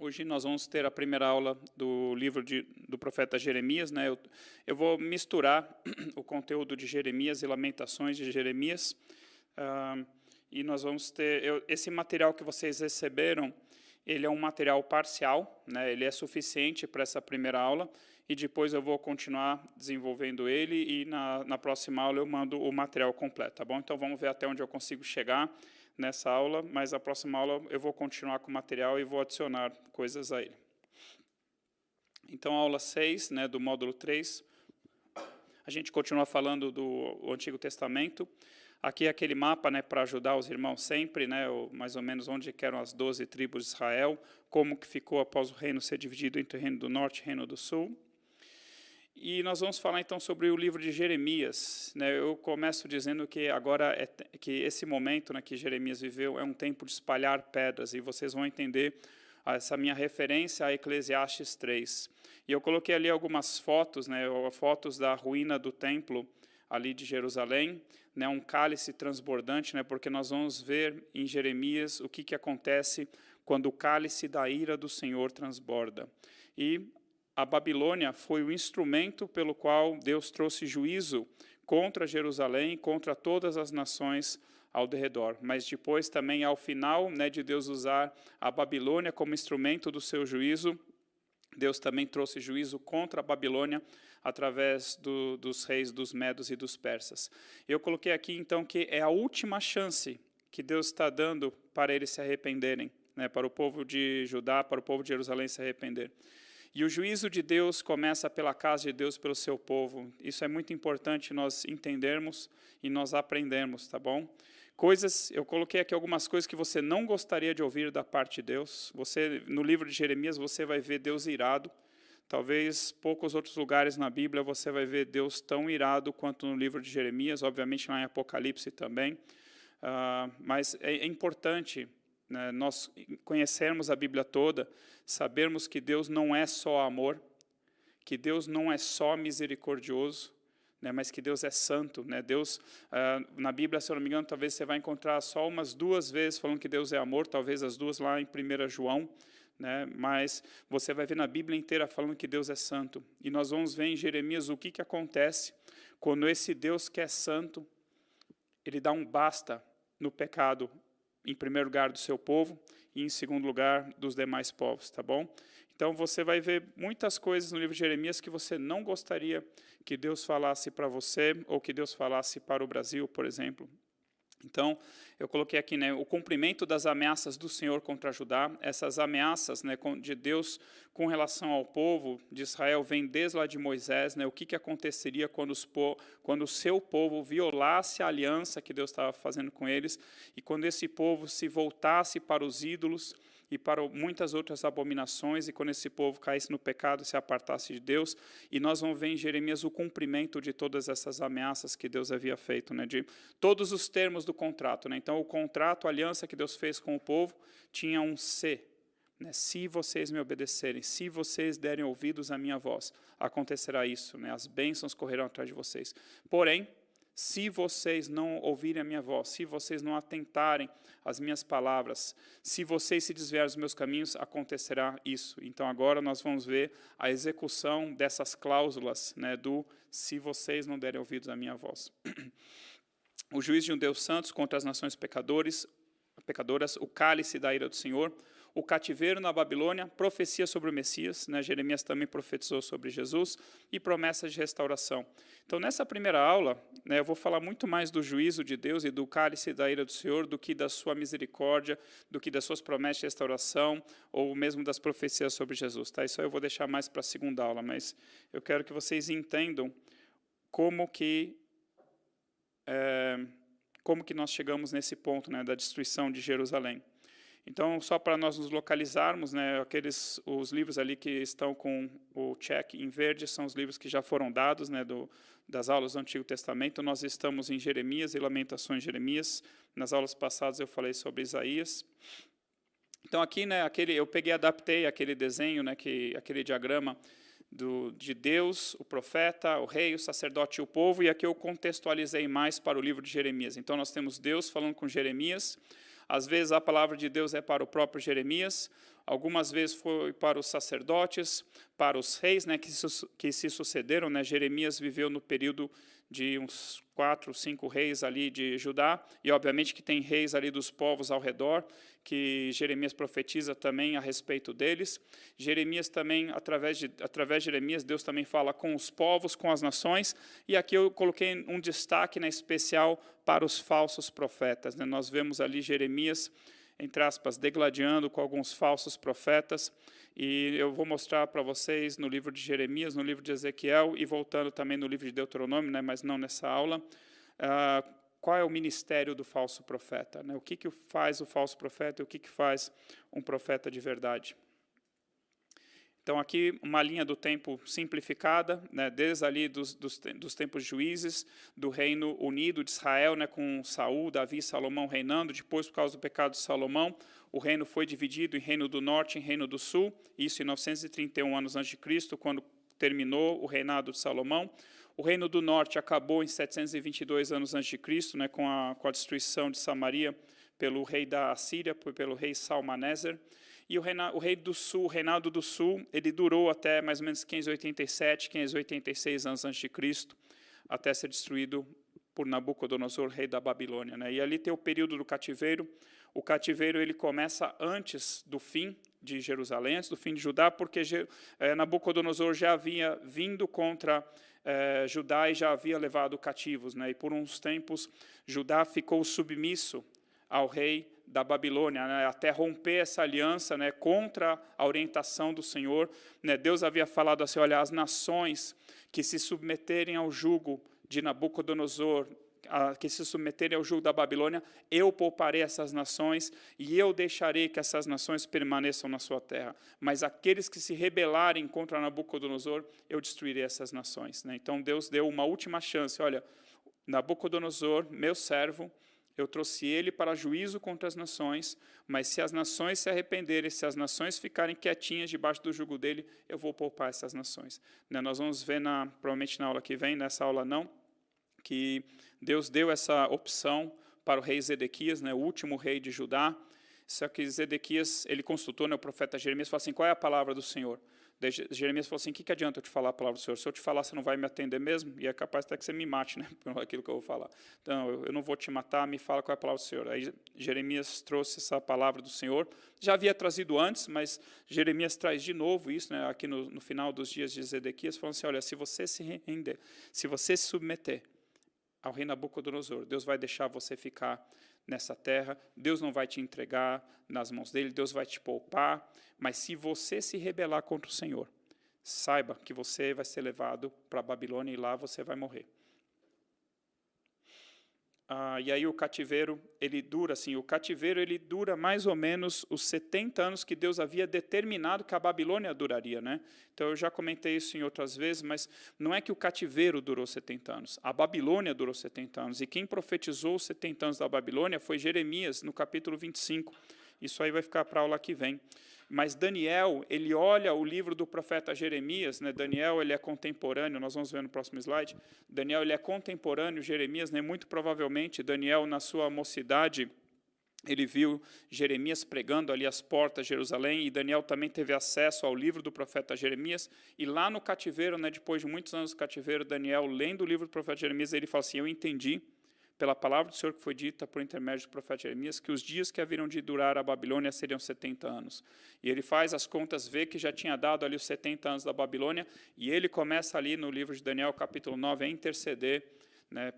Hoje nós vamos ter a primeira aula do livro do profeta Jeremias, né? Eu vou misturar o conteúdo de Jeremias e Lamentações de Jeremias, e nós vamos ter esse material que vocês receberam. Ele é um material parcial, né? Ele é suficiente para essa primeira aula, e depois eu vou continuar desenvolvendo ele, e na próxima aula eu mando o material completo, tá bom? Então vamos ver até onde eu consigo chegar nessa aula, mas a próxima aula eu vou continuar com o material e vou adicionar coisas a ele. Então, a aula 6, né, do módulo 3, a gente continua falando do Antigo Testamento. Aqui é aquele mapa, né, para ajudar os irmãos sempre, né, mais ou menos onde eram as 12 tribos de Israel, como que ficou após o reino ser dividido entre o reino do norte e o reino do sul. E nós vamos falar então sobre o livro de Jeremias, né? Eu começo dizendo que agora que esse momento, né, que Jeremias viveu é um tempo de espalhar pedras, e vocês vão entender essa minha referência a Eclesiastes 3. E eu coloquei ali algumas fotos, né, fotos da ruína do templo ali de Jerusalém, né, um cálice transbordante, né, porque nós vamos ver em Jeremias o que acontece quando o cálice da ira do Senhor transborda. E a Babilônia foi o instrumento pelo qual Deus trouxe juízo contra Jerusalém, contra todas as nações ao redor. Mas depois também, ao final, né, de Deus usar a Babilônia como instrumento do seu juízo, Deus também trouxe juízo contra a Babilônia através dos reis dos Medos e dos Persas. Eu coloquei aqui, então, que é a última chance que Deus está dando para eles se arrependerem, né, para o povo de Judá, para o povo de Jerusalém se arrepender. E o juízo de Deus começa pela casa de Deus, pelo seu povo. Isso é muito importante nós entendermos e nós aprendermos, tá bom? Eu coloquei aqui algumas coisas que você não gostaria de ouvir da parte de Deus. No livro de Jeremias, você vai ver Deus irado. Talvez poucos outros lugares na Bíblia você vai ver Deus tão irado quanto no livro de Jeremias, obviamente lá em Apocalipse também. Mas é importante, né, nós conhecermos a Bíblia toda, sabermos que Deus não é só amor, que Deus não é só misericordioso, né, mas que Deus é santo, né? Deus, na Bíblia, se eu não me engano, talvez você vai encontrar só umas 2 vezes falando que Deus é amor, talvez as 2 lá em 1 João, né, mas você vai ver na Bíblia inteira falando que Deus é santo. E nós vamos ver em Jeremias o que acontece quando esse Deus que é santo, ele dá um basta no pecado, em primeiro lugar do seu povo e em segundo lugar dos demais povos, tá bom? Então você vai ver muitas coisas no livro de Jeremias que você não gostaria que Deus falasse para você, ou que Deus falasse para o Brasil, por exemplo. Então, eu coloquei aqui, né, o cumprimento das ameaças do Senhor contra Judá. Essas ameaças, né, de Deus com relação ao povo de Israel vem desde lá de Moisés, né, o que aconteceria quando o seu povo violasse a aliança que Deus estava fazendo com eles, e quando esse povo se voltasse para os ídolos e para muitas outras abominações, e quando esse povo caísse no pecado e se apartasse de Deus. E nós vamos ver em Jeremias o cumprimento de todas essas ameaças que Deus havia feito, né, de todos os termos do contrato, né? Então, o contrato, a aliança que Deus fez com o povo, tinha um se, né? Se vocês me obedecerem, se vocês derem ouvidos à minha voz, acontecerá isso, né? As bênçãos correrão atrás de vocês. Porém, se vocês não ouvirem a minha voz, se vocês não atentarem às minhas palavras, se vocês se desviarem dos meus caminhos, acontecerá isso. Então agora nós vamos ver a execução dessas cláusulas, né, do se vocês não derem ouvidos à minha voz. O juízo de um Deus santo contra as nações pecadoras, o cálice da ira do Senhor, o cativeiro na Babilônia, profecia sobre o Messias, né? Jeremias também profetizou sobre Jesus, e promessas de restauração. Então, nessa primeira aula, né, eu vou falar muito mais do juízo de Deus e do cálice da ira do Senhor, do que da sua misericórdia, do que das suas promessas de restauração, ou mesmo das profecias sobre Jesus. Tá? Isso aí eu vou deixar mais para a segunda aula, mas eu quero que vocês entendam como que nós chegamos nesse ponto, né, da destruição de Jerusalém. Então, só para nós nos localizarmos, né, os livros ali que estão com o check em verde são os livros que já foram dados, né, das aulas do Antigo Testamento. Nós estamos em Jeremias e Lamentações de Jeremias. Nas aulas passadas eu falei sobre Isaías. Então aqui, né, eu adaptei aquele desenho, né, aquele diagrama de Deus, o profeta, o rei, o sacerdote e o povo, e aqui eu contextualizei mais para o livro de Jeremias. Então nós temos Deus falando com Jeremias. Às vezes a palavra de Deus é para o próprio Jeremias, Algumas vezes foi para os sacerdotes, para os reis, né, que se sucederam, né? Jeremias viveu no período de uns 4, 5 reis ali de Judá, e obviamente que tem reis ali dos povos ao redor, que Jeremias profetiza também a respeito deles. Jeremias também, através de Jeremias, Deus também fala com os povos, com as nações, e aqui eu coloquei um destaque, né, especial para os falsos profetas, né? Nós vemos ali Jeremias, entre aspas, degladiando com alguns falsos profetas, e eu vou mostrar para vocês no livro de Jeremias, no livro de Ezequiel, e voltando também no livro de Deuteronômio, né, mas não nessa aula, qual é o ministério do falso profeta, né? O que faz o falso profeta e o que faz um profeta de verdade. Então, aqui, uma linha do tempo simplificada, né, desde ali dos tempos juízes, do reino unido de Israel, né, com Saul, Davi e Salomão reinando. Depois, por causa do pecado de Salomão, o reino foi dividido em reino do norte e reino do sul, isso em 931 anos antes de Cristo, quando terminou o reinado de Salomão. O reino do norte acabou em 722 anos antes de Cristo, né, com a destruição de Samaria pelo rei da Assíria, pelo rei Salmaneser. E o reinado do sul, ele durou até mais ou menos 587, 586 anos antes de Cristo, até ser destruído por Nabucodonosor, rei da Babilônia, né? E ali tem o período do cativeiro. O cativeiro ele começa antes do fim de Jerusalém, antes do fim de Judá, porque Nabucodonosor já havia vindo contra Judá e já havia levado cativos, né? E por uns tempos Judá ficou submisso ao rei da Babilônia, né, até romper essa aliança, né, contra a orientação do Senhor, né. Deus havia falado assim, olha, as nações que se submeterem ao jugo de Nabucodonosor, que se submeterem ao jugo da Babilônia, eu pouparei essas nações e eu deixarei que essas nações permaneçam na sua terra. Mas aqueles que se rebelarem contra Nabucodonosor, eu destruirei essas nações, né. Então Deus deu uma última chance, olha, Nabucodonosor, meu servo, eu trouxe ele para juízo contra as nações, mas se as nações se arrependerem, se as nações ficarem quietinhas debaixo do jugo dele, eu vou poupar essas nações. Né, nós vamos ver, provavelmente na aula que vem, nessa aula não, que Deus deu essa opção para o rei Zedequias, né, o último rei de Judá. Só que Zedequias, ele consultou, né, o profeta Jeremias, falou assim, qual é a palavra do Senhor? Daí Jeremias falou assim, o que adianta eu te falar a palavra do Senhor? Se eu te falar, você não vai me atender mesmo? E é capaz até que você me mate, né, por aquilo que eu vou falar. Então, eu não vou te matar, me fala qual é a palavra do Senhor. Aí Jeremias trouxe essa palavra do Senhor. Já havia trazido antes, mas Jeremias traz de novo isso, né, aqui no final dos dias de Zedequias, falando assim, olha, se você se render, se você se submeter ao rei Nabucodonosor, Deus vai deixar você ficar nessa terra, Deus não vai te entregar nas mãos dele, Deus vai te poupar, mas se você se rebelar contra o Senhor, saiba que você vai ser levado para a Babilônia e lá você vai morrer. E aí o cativeiro, ele dura mais ou menos os 70 anos que Deus havia determinado que a Babilônia duraria, né? Então eu já comentei isso em outras vezes, mas não é que o cativeiro durou 70 anos, a Babilônia durou 70 anos, e quem profetizou os 70 anos da Babilônia foi Jeremias, no capítulo 25, isso aí vai ficar para a aula que vem. Mas Daniel, ele olha o livro do profeta Jeremias, né? Daniel, ele é contemporâneo, nós vamos ver no próximo slide, Daniel, ele é contemporâneo, Jeremias, né? Muito provavelmente, Daniel, na sua mocidade, ele viu Jeremias pregando ali às portas de Jerusalém, e Daniel também teve acesso ao livro do profeta Jeremias, e lá no cativeiro, né? Depois de muitos anos de cativeiro, Daniel, lendo o livro do profeta Jeremias, ele fala assim, eu entendi, pela palavra do Senhor que foi dita por intermédio do profeta Jeremias, que os dias que haveriam de durar a Babilônia seriam 70 anos. E ele faz as contas, vê que já tinha dado ali os 70 anos da Babilônia, e ele começa ali no livro de Daniel, capítulo 9, a interceder, né,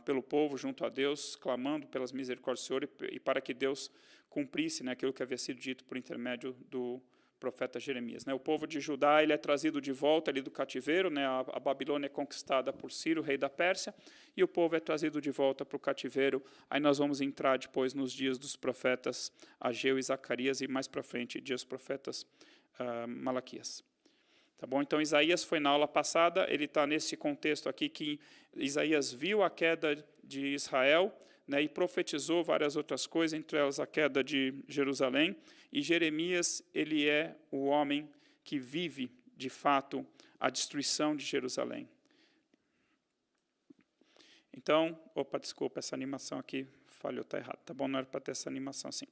pelo povo junto a Deus, clamando pelas misericórdias do Senhor e para que Deus cumprisse, né, aquilo que havia sido dito por intermédio do profeta Jeremias, né? O povo de Judá, ele é trazido de volta ali do cativeiro, né? A Babilônia é conquistada por Ciro, rei da Pérsia, e o povo é trazido de volta para o cativeiro. Aí nós vamos entrar depois nos dias dos profetas Ageu e Zacarias, e mais para frente, dias dos profetas Malaquias. Tá bom? Então, Isaías foi na aula passada, ele está nesse contexto aqui que Isaías viu a queda de Israel, né, e profetizou várias outras coisas, entre elas a queda de Jerusalém, e Jeremias, ele é o homem que vive, de fato, a destruição de Jerusalém. Então, desculpa, essa animação aqui falhou, está errado, tá bom? Não era para ter essa animação assim.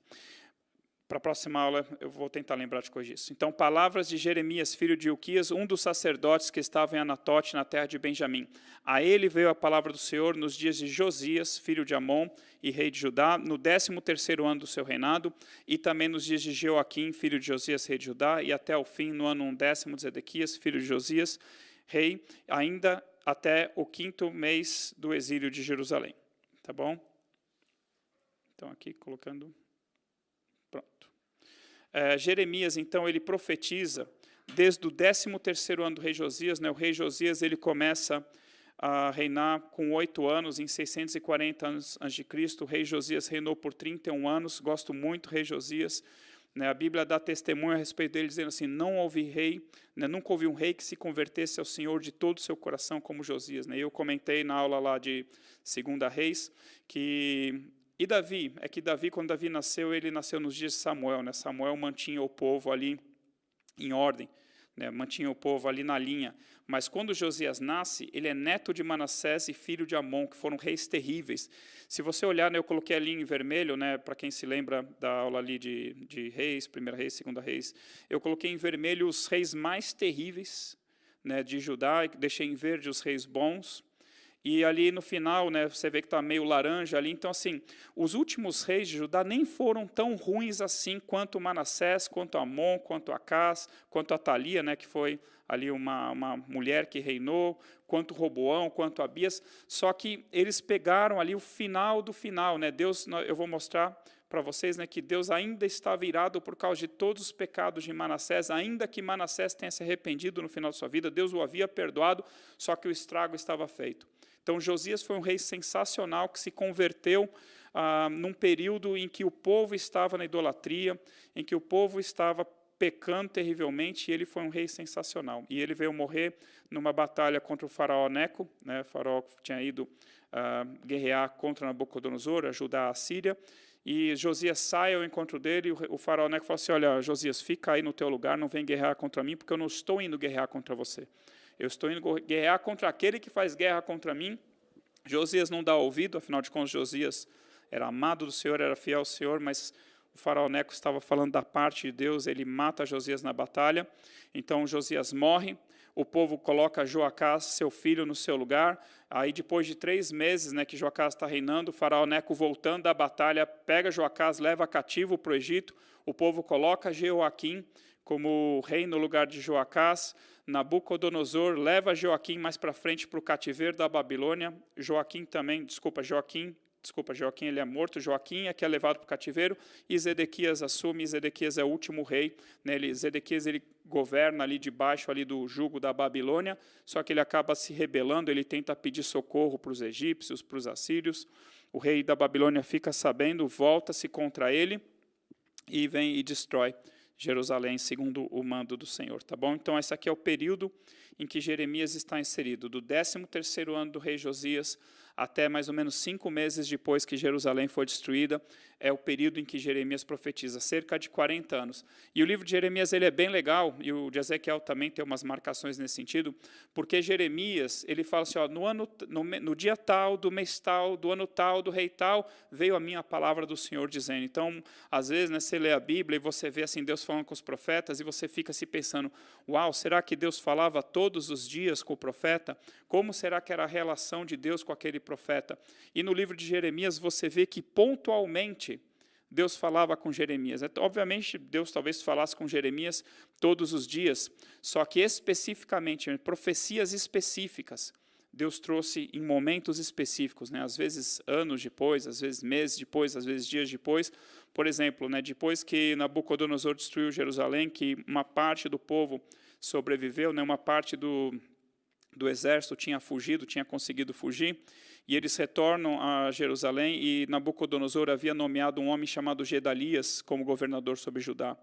Para a próxima aula, eu vou tentar lembrar de coisa disso. Então, palavras de Jeremias, filho de Ilquias, um dos sacerdotes que estava em Anatote, na terra de Benjamim. A ele veio a palavra do Senhor nos dias de Josias, filho de Amon e rei de Judá, no 13º ano do seu reinado, e também nos dias de Joaquim, filho de Josias, rei de Judá, e até o fim, no ano 10º de Zedequias, filho de Josias, rei, ainda até o 5º mês do exílio de Jerusalém. Tá bom? Então, aqui colocando... Pronto. Jeremias, então, ele profetiza desde o 13º ano do rei Josias. Né, o rei Josias ele começa a reinar com 8 anos, em 640 anos antes de Cristo. O rei Josias reinou por 31 anos. Gosto muito do rei Josias. Né, a Bíblia dá testemunho a respeito dele, dizendo assim, não houve rei, né, nunca houve um rei que se convertesse ao Senhor de todo o seu coração como Josias. Né, eu comentei na aula lá de 2 Reis que... E Davi, é que Davi, quando Davi nasceu, ele nasceu nos dias de Samuel. Né? Samuel mantinha o povo ali em ordem, né? Mantinha o povo ali na linha. Mas quando Josias nasce, ele é neto de Manassés e filho de Amon, que foram reis terríveis. Se você olhar, né, eu coloquei ali em vermelho, né, para quem se lembra da aula ali de Reis, 1ª Reis, 2ª Reis, eu coloquei em vermelho os reis mais terríveis, né, de Judá, e deixei em verde os reis bons. E ali no final, né, você vê que está meio laranja ali. Então, assim, os últimos reis de Judá nem foram tão ruins assim quanto Manassés, quanto Amon, quanto Acás, quanto Atalia, né, que foi ali uma mulher que reinou, quanto Roboão, quanto Abias. Só que eles pegaram ali o final do final. Né? Deus, eu vou mostrar para vocês, né, que Deus ainda está virado por causa de todos os pecados de Manassés, ainda que Manassés tenha se arrependido no final de sua vida, Deus o havia perdoado, só que o estrago estava feito. Então, Josias foi um rei sensacional que se converteu num período em que o povo estava na idolatria, em que o povo estava pecando terrivelmente, e ele foi um rei sensacional. E ele veio morrer numa batalha contra o faraó Neco, né, o faraó que tinha ido guerrear contra Nabucodonosor, ajudar a Síria, e Josias sai ao encontro dele, e o faraó Neco fala assim, olha, Josias, fica aí no teu lugar, não vem guerrear contra mim, porque eu não estou indo guerrear contra você. Eu estou indo guerrear contra aquele que faz guerra contra mim. Josias não dá ouvido, afinal de contas, Josias era amado do Senhor, era fiel ao Senhor, mas o faraó Neco estava falando da parte de Deus, ele mata Josias na batalha. Então, Josias morre, o povo coloca Joacás, seu filho, no seu lugar. Aí, depois de 3 meses, né, que Joacás está reinando, o faraó Neco, voltando da batalha, pega Joacás, leva cativo para o Egito. O povo coloca Jeoaquim como rei no lugar de Joacás. Nabucodonosor leva Joaquim mais para frente para o cativeiro da Babilônia. Joaquim, ele é morto. Joaquim é que é levado para o cativeiro. E Zedequias assume. Zedequias é o último rei. Né? Zedequias ele governa ali debaixo ali do jugo da Babilônia. Só que ele acaba se rebelando. Ele tenta pedir socorro para os egípcios, para os assírios. O rei da Babilônia fica sabendo, volta-se contra ele e vem e destrói Jerusalém, segundo o mando do Senhor, tá bom? Então, esse aqui é o período em que Jeremias está inserido, do 13º ano do rei Josias até mais ou menos 5 meses depois que Jerusalém foi destruída, é o período em que Jeremias profetiza, cerca de 40 anos. E o livro de Jeremias ele é bem legal, e o de Ezequiel também tem umas marcações nesse sentido, porque Jeremias, ele fala assim, ó, no dia tal, do mês tal, do ano tal, do rei tal, veio a minha palavra do Senhor dizendo. Então, às vezes, né, você lê a Bíblia e você vê assim, Deus falando com os profetas, e você fica se pensando, uau, será que Deus falava todos os dias com o profeta? Como será que era a relação de Deus com aquele profeta? E no livro de Jeremias você vê que pontualmente Deus falava com Jeremias. Obviamente Deus talvez falasse com Jeremias todos os dias, só que especificamente, profecias específicas, Deus trouxe em momentos específicos, né? Às vezes anos depois, às vezes meses depois, às vezes dias depois. Por exemplo, né, depois que Nabucodonosor destruiu Jerusalém, que uma parte do povo sobreviveu, né, uma parte do exército tinha fugido, tinha conseguido fugir, e eles retornam a Jerusalém, e Nabucodonosor havia nomeado um homem chamado Gedalias como governador sobre Judá.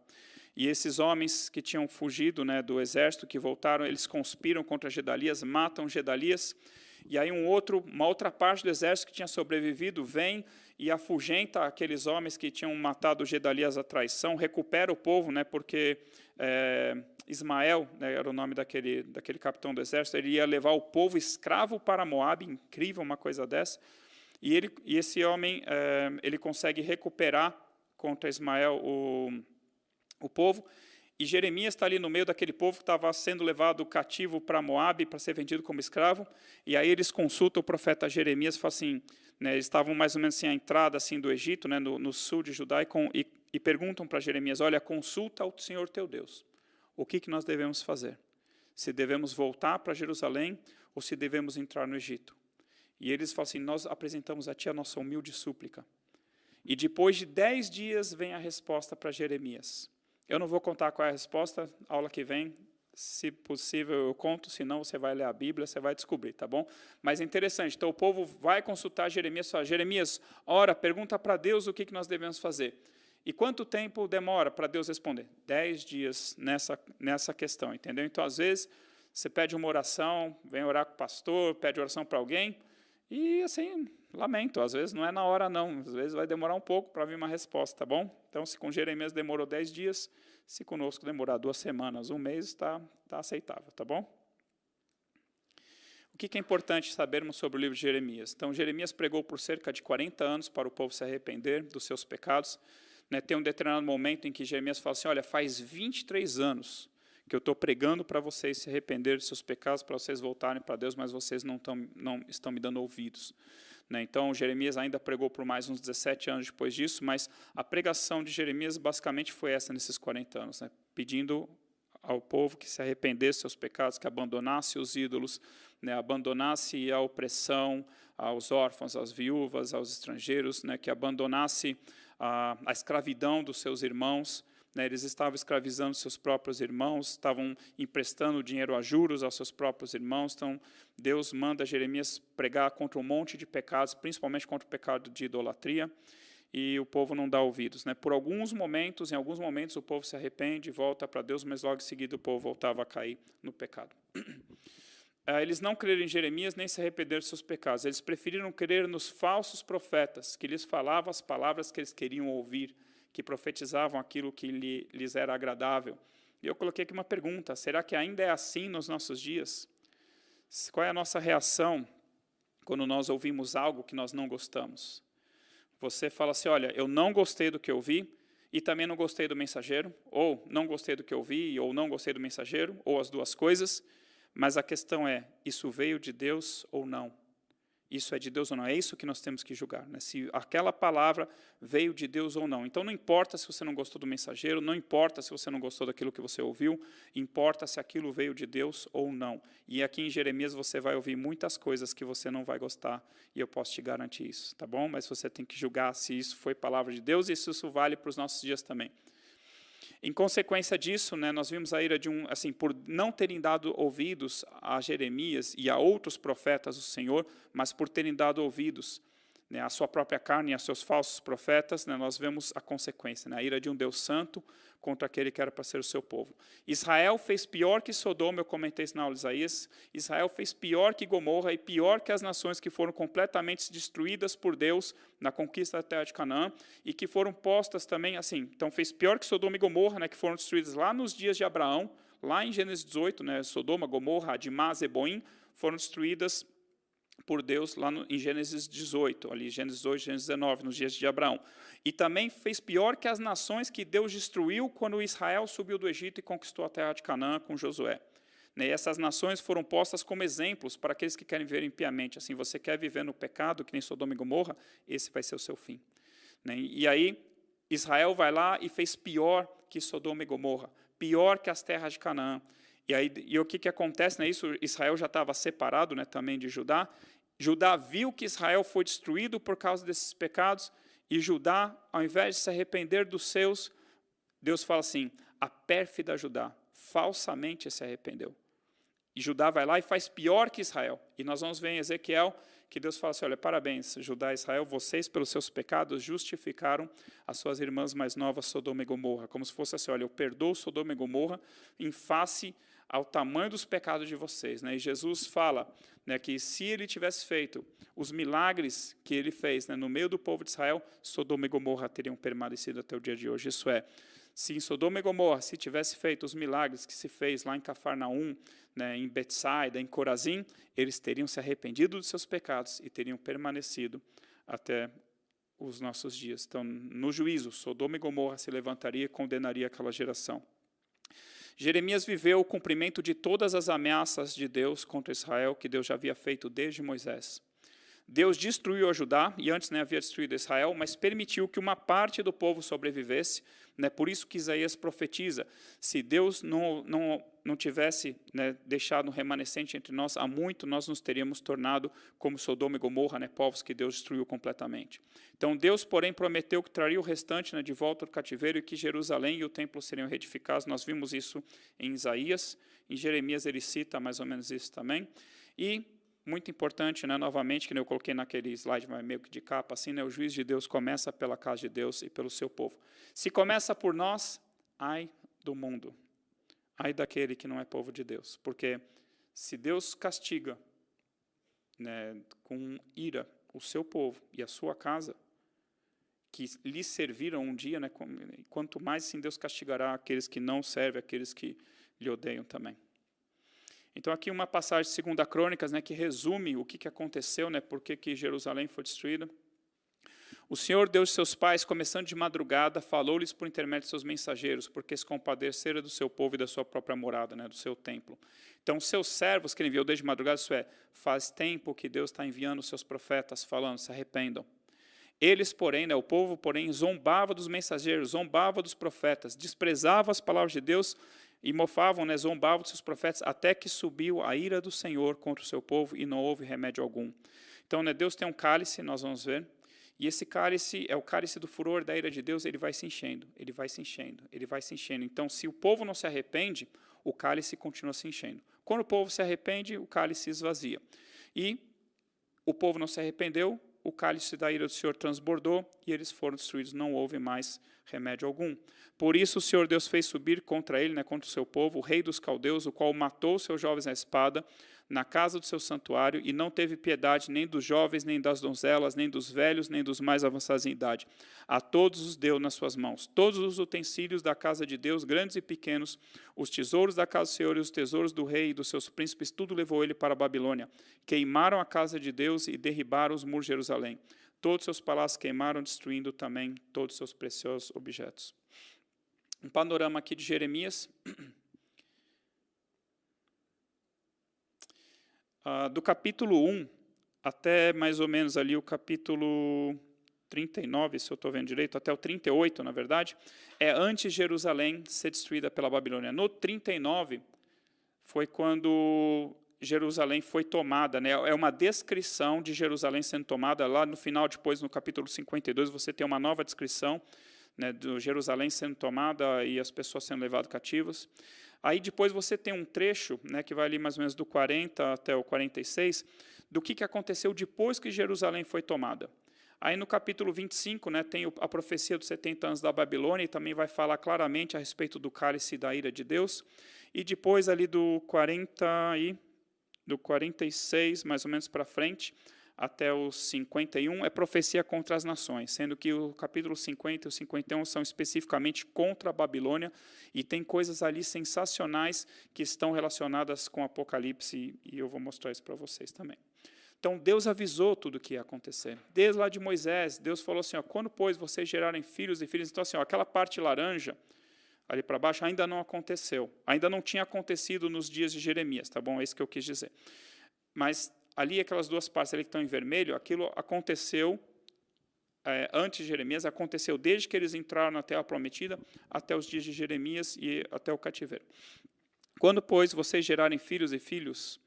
E esses homens que tinham fugido, né, do exército, que voltaram, eles conspiram contra Gedalias, matam Gedalias, e aí uma outra parte do exército que tinha sobrevivido vem e afugenta aqueles homens que tinham matado Gedalias à traição, recupera o povo, né, porque Ismael, né, era o nome daquele capitão do exército, ele ia levar o povo escravo para Moabe, incrível uma coisa dessa, e esse homem ele consegue recuperar contra Ismael o povo, e Jeremias está ali no meio daquele povo que estava sendo levado cativo para Moabe para ser vendido como escravo, e aí eles consultam o profeta Jeremias e falam assim, né, eles estavam mais ou menos assim, à entrada assim, do Egito, né, no sul de Judá, e perguntam para Jeremias, olha, consulta ao Senhor teu Deus, o que nós devemos fazer? Se devemos voltar para Jerusalém ou se devemos entrar no Egito? E eles falam assim, nós apresentamos a ti a nossa humilde súplica. E depois de 10 dias vem a resposta para Jeremias. Eu não vou contar qual é a resposta, aula que vem, se possível eu conto, senão você vai ler a Bíblia, você vai descobrir, tá bom? Mas é interessante, então o povo vai consultar Jeremias e fala, Jeremias, ora, pergunta para Deus o que nós devemos fazer. E quanto tempo demora para Deus responder? 10 dias nessa questão, entendeu? Então, às vezes, você pede uma oração, vem orar com o pastor, pede oração para alguém, e assim, lamento, às vezes não é na hora não, às vezes vai demorar um pouco para vir uma resposta, tá bom? Então, se com Jeremias demorou 10 dias, se conosco demorar 2 semanas, 1 mês, está aceitável, tá bom? O que é importante sabermos sobre o livro de Jeremias? Então, Jeremias pregou por cerca de 40 anos para o povo se arrepender dos seus pecados, né? Tem um determinado momento em que Jeremias fala assim, olha, faz 23 anos que eu estou pregando para vocês se arrepender dos seus pecados, para vocês voltarem para Deus, mas vocês não estão me dando ouvidos. Né? Então, Jeremias ainda pregou por mais uns 17 anos depois disso, mas a pregação de Jeremias basicamente foi essa nesses 40 anos, né? Pedindo ao povo que se arrependesse dos seus pecados, que abandonasse os ídolos, né? Abandonasse a opressão aos órfãos, às viúvas, aos estrangeiros, né? Que abandonasse a escravidão dos seus irmãos, né? Eles estavam escravizando seus próprios irmãos, estavam emprestando dinheiro a juros aos seus próprios irmãos. Então, Deus manda Jeremias pregar contra um monte de pecados, principalmente contra o pecado de idolatria, e o povo não dá ouvidos. Né? Por alguns momentos, em alguns momentos, o povo se arrepende e volta para Deus, mas logo em seguida o povo voltava a cair no pecado. Eles não creram em Jeremias nem se arrependeram de seus pecados. Eles preferiram crer nos falsos profetas, que lhes falavam as palavras que eles queriam ouvir, que profetizavam aquilo que lhes era agradável. E eu coloquei aqui uma pergunta, será que ainda é assim nos nossos dias? Qual é a nossa reação quando nós ouvimos algo que nós não gostamos? Você fala assim, olha, eu não gostei do que eu vi, e também não gostei do mensageiro, ou não gostei do que eu vi, ou não gostei do mensageiro, ou as duas coisas, mas a questão é, isso veio de Deus ou não? Isso é de Deus ou não? É isso que nós temos que julgar, né? Se aquela palavra veio de Deus ou não. Então, não importa se você não gostou do mensageiro, não importa se você não gostou daquilo que você ouviu, importa se aquilo veio de Deus ou não. E aqui em Jeremias você vai ouvir muitas coisas que você não vai gostar, e eu posso te garantir isso, tá bom? Mas você tem que julgar se isso foi palavra de Deus, e se isso vale para os nossos dias também. Em consequência disso, né, nós vimos a ira de assim, por não terem dado ouvidos a Jeremias e a outros profetas do Senhor, mas por terem dado ouvidos, né, à sua própria carne e a seus falsos profetas, né, nós vemos a consequência, né, a ira de um Deus santo contra aquele que era para ser o seu povo. Israel fez pior que Sodoma, eu comentei isso na aula de Isaías, Israel fez pior que Gomorra e pior que as nações que foram completamente destruídas por Deus na conquista da terra de Canaã, e que foram postas também, assim, então fez pior que Sodoma e Gomorra, né, que foram destruídas lá nos dias de Abraão, lá em Gênesis 18, né, Sodoma, Gomorra, Adimá, Zeboim, foram destruídas por Deus lá em Gênesis 18, ali Gênesis 8, Gênesis 19, nos dias de Abraão. E também fez pior que as nações que Deus destruiu quando Israel subiu do Egito e conquistou a terra de Canaã com Josué. E essas nações foram postas como exemplos para aqueles que querem viver impiamente. Assim, você quer viver no pecado, que nem Sodoma e Gomorra, esse vai ser o seu fim. E aí, Israel vai lá e fez pior que Sodoma e Gomorra, pior que as terras de Canaã. E o que acontece, né? Isso, Israel já estava separado, né, também de Judá. Judá viu que Israel foi destruído por causa desses pecados, e Judá, ao invés de se arrepender dos seus, Deus fala assim, a pérfida Judá falsamente se arrependeu. E Judá vai lá e faz pior que Israel. E nós vamos ver em Ezequiel que Deus fala assim, olha, parabéns, Judá e Israel, vocês pelos seus pecados justificaram as suas irmãs mais novas, Sodoma e Gomorra. Como se fosse assim, olha, eu perdoo Sodoma e Gomorra em face ao tamanho dos pecados de vocês. Né? E Jesus fala, né, que se ele tivesse feito os milagres que ele fez, né, no meio do povo de Israel, Sodoma e Gomorra teriam permanecido até o dia de hoje. Isso é, se em Sodoma e Gomorra se tivesse feito os milagres que se fez lá em Cafarnaum, né, em Betsaida, em Corazim, eles teriam se arrependido dos seus pecados e teriam permanecido até os nossos dias. Então, no juízo, Sodoma e Gomorra se levantaria e condenaria aquela geração. Jeremias viveu o cumprimento de todas as ameaças de Deus contra Israel, que Deus já havia feito desde Moisés. Deus destruiu a Judá, e antes havia destruído Israel, mas permitiu que uma parte do povo sobrevivesse. Por isso que Isaías profetiza, se Deus não tivesse deixado um remanescente entre nós, há muito nós nos teríamos tornado como Sodoma e Gomorra, povos que Deus destruiu completamente. Então Deus, porém, prometeu que traria o restante de volta do cativeiro e que Jerusalém e o templo seriam reedificados. Nós vimos isso em Isaías, em Jeremias ele cita mais ou menos isso também. E muito importante, novamente, que eu coloquei naquele slide meio que de capa, assim, o juízo de Deus começa pela casa de Deus e pelo seu povo. Se começa por nós, ai do mundo, ai daquele que não é povo de Deus. Porque se Deus castiga com ira o seu povo e a sua casa, que lhe serviram um dia, quanto mais sim Deus castigará aqueles que não servem, aqueles que lhe odeiam também. Então, aqui uma passagem de 2 Crônicas, que resume o que aconteceu, por que Jerusalém foi destruída. O Senhor, Deus de seus pais, começando de madrugada, falou-lhes por intermédio de seus mensageiros, porque se compadeceram do seu povo e da sua própria morada, do seu templo. Então, seus servos que ele enviou desde madrugada, isso é, faz tempo que Deus está enviando os seus profetas, falando, se arrependam. Eles, porém, o povo, porém, zombava dos mensageiros, zombava dos profetas, desprezava as palavras de Deus e mofavam, zombavam dos seus profetas, até que subiu a ira do Senhor contra o seu povo e não houve remédio algum. Então, Deus tem um cálice, nós vamos ver, e esse cálice é o cálice do furor da ira de Deus, ele vai se enchendo, ele vai se enchendo, ele vai se enchendo. Então, se o povo não se arrepende, o cálice continua se enchendo. Quando o povo se arrepende, o cálice se esvazia. E o povo não se arrependeu, o cálice da ira do Senhor transbordou e eles foram destruídos, não houve mais remédio algum. Por isso o Senhor Deus fez subir contra ele, contra o seu povo, o rei dos caldeus, o qual matou os seus jovens à espada, na casa do seu santuário, e não teve piedade nem dos jovens, nem das donzelas, nem dos velhos, nem dos mais avançados em idade. A todos os deu nas suas mãos. Todos os utensílios da casa de Deus, grandes e pequenos, os tesouros da casa do Senhor e os tesouros do rei e dos seus príncipes, tudo levou ele para a Babilônia. Queimaram a casa de Deus e derribaram os muros de Jerusalém. Todos os seus palácios queimaram, destruindo também todos os seus preciosos objetos. Um panorama aqui de Jeremias. Do capítulo 1 até mais ou menos ali o capítulo 39, se eu estou vendo direito, até o 38, na verdade, é antes de Jerusalém ser destruída pela Babilônia. No 39, foi quando Jerusalém foi tomada, é uma descrição de Jerusalém sendo tomada. Lá no final, depois no capítulo 52, você tem uma nova descrição de Jerusalém sendo tomada e as pessoas sendo levadas cativas. Aí depois você tem um trecho, que vai ali mais ou menos do 40 até o 46, do que aconteceu depois que Jerusalém foi tomada. Aí no capítulo 25, tem a profecia dos 70 anos da Babilônia, e também vai falar claramente a respeito do cálice da ira de Deus. E depois ali do 46, mais ou menos para frente, até o 51, é profecia contra as nações, sendo que o capítulo 50 e o 51 são especificamente contra a Babilônia, e tem coisas ali sensacionais que estão relacionadas com o Apocalipse, e eu vou mostrar isso para vocês também. Então, Deus avisou tudo o que ia acontecer. Desde lá de Moisés, Deus falou assim, quando, pois, vocês gerarem filhos e filhas, então, assim, aquela parte laranja, ali para baixo, ainda não aconteceu. Ainda não tinha acontecido nos dias de Jeremias, tá bom? É isso que eu quis dizer. Mas ali, aquelas duas partes ali que estão em vermelho, aquilo aconteceu antes de Jeremias, aconteceu desde que eles entraram na Terra Prometida até os dias de Jeremias e até o cativeiro. Quando, pois, vocês gerarem filhos e filhos,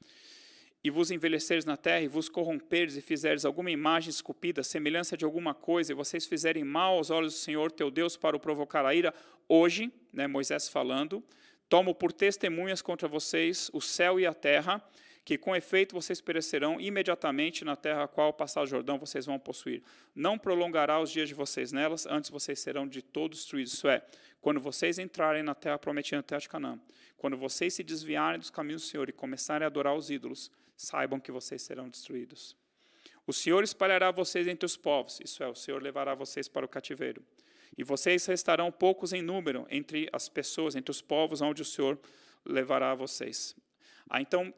e vos envelheceres na terra, e vos corromperes, e fizeres alguma imagem esculpida, semelhança de alguma coisa, e vocês fizerem mal aos olhos do Senhor teu Deus para o provocar a ira, hoje, Moisés falando, tomo por testemunhas contra vocês o céu e a terra, que com efeito vocês perecerão imediatamente na terra a qual passar o Jordão vocês vão possuir. Não prolongará os dias de vocês nelas, antes vocês serão de todos destruídos. Isso é, quando vocês entrarem na terra prometida, na terra de Canaã, quando vocês se desviarem dos caminhos do Senhor e começarem a adorar os ídolos, saibam que vocês serão destruídos. O Senhor espalhará vocês entre os povos, isso é, o Senhor levará vocês para o cativeiro. E vocês restarão poucos em número entre as pessoas, entre os povos onde o Senhor levará vocês. Então,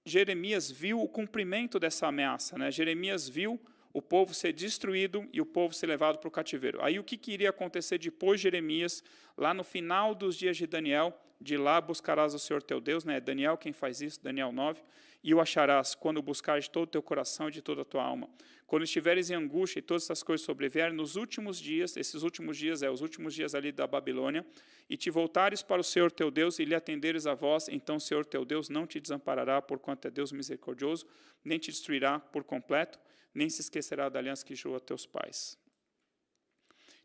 Jeremias viu o cumprimento dessa ameaça, Jeremias viu o povo ser destruído e o povo ser levado para o cativeiro. Aí o que iria acontecer depois de Jeremias, lá no final dos dias de Daniel, de lá buscarás o Senhor teu Deus, né? Daniel quem faz isso, Daniel 9, e o acharás quando buscares de todo o teu coração e de toda a tua alma. Quando estiveres em angústia e todas essas coisas sobrevierem, nos últimos dias, esses últimos dias os últimos dias ali da Babilônia, e te voltares para o Senhor teu Deus e lhe atenderes a voz, então o Senhor teu Deus não te desamparará, porquanto é Deus misericordioso, nem te destruirá por completo, nem se esquecerá da aliança que jurou a teus pais.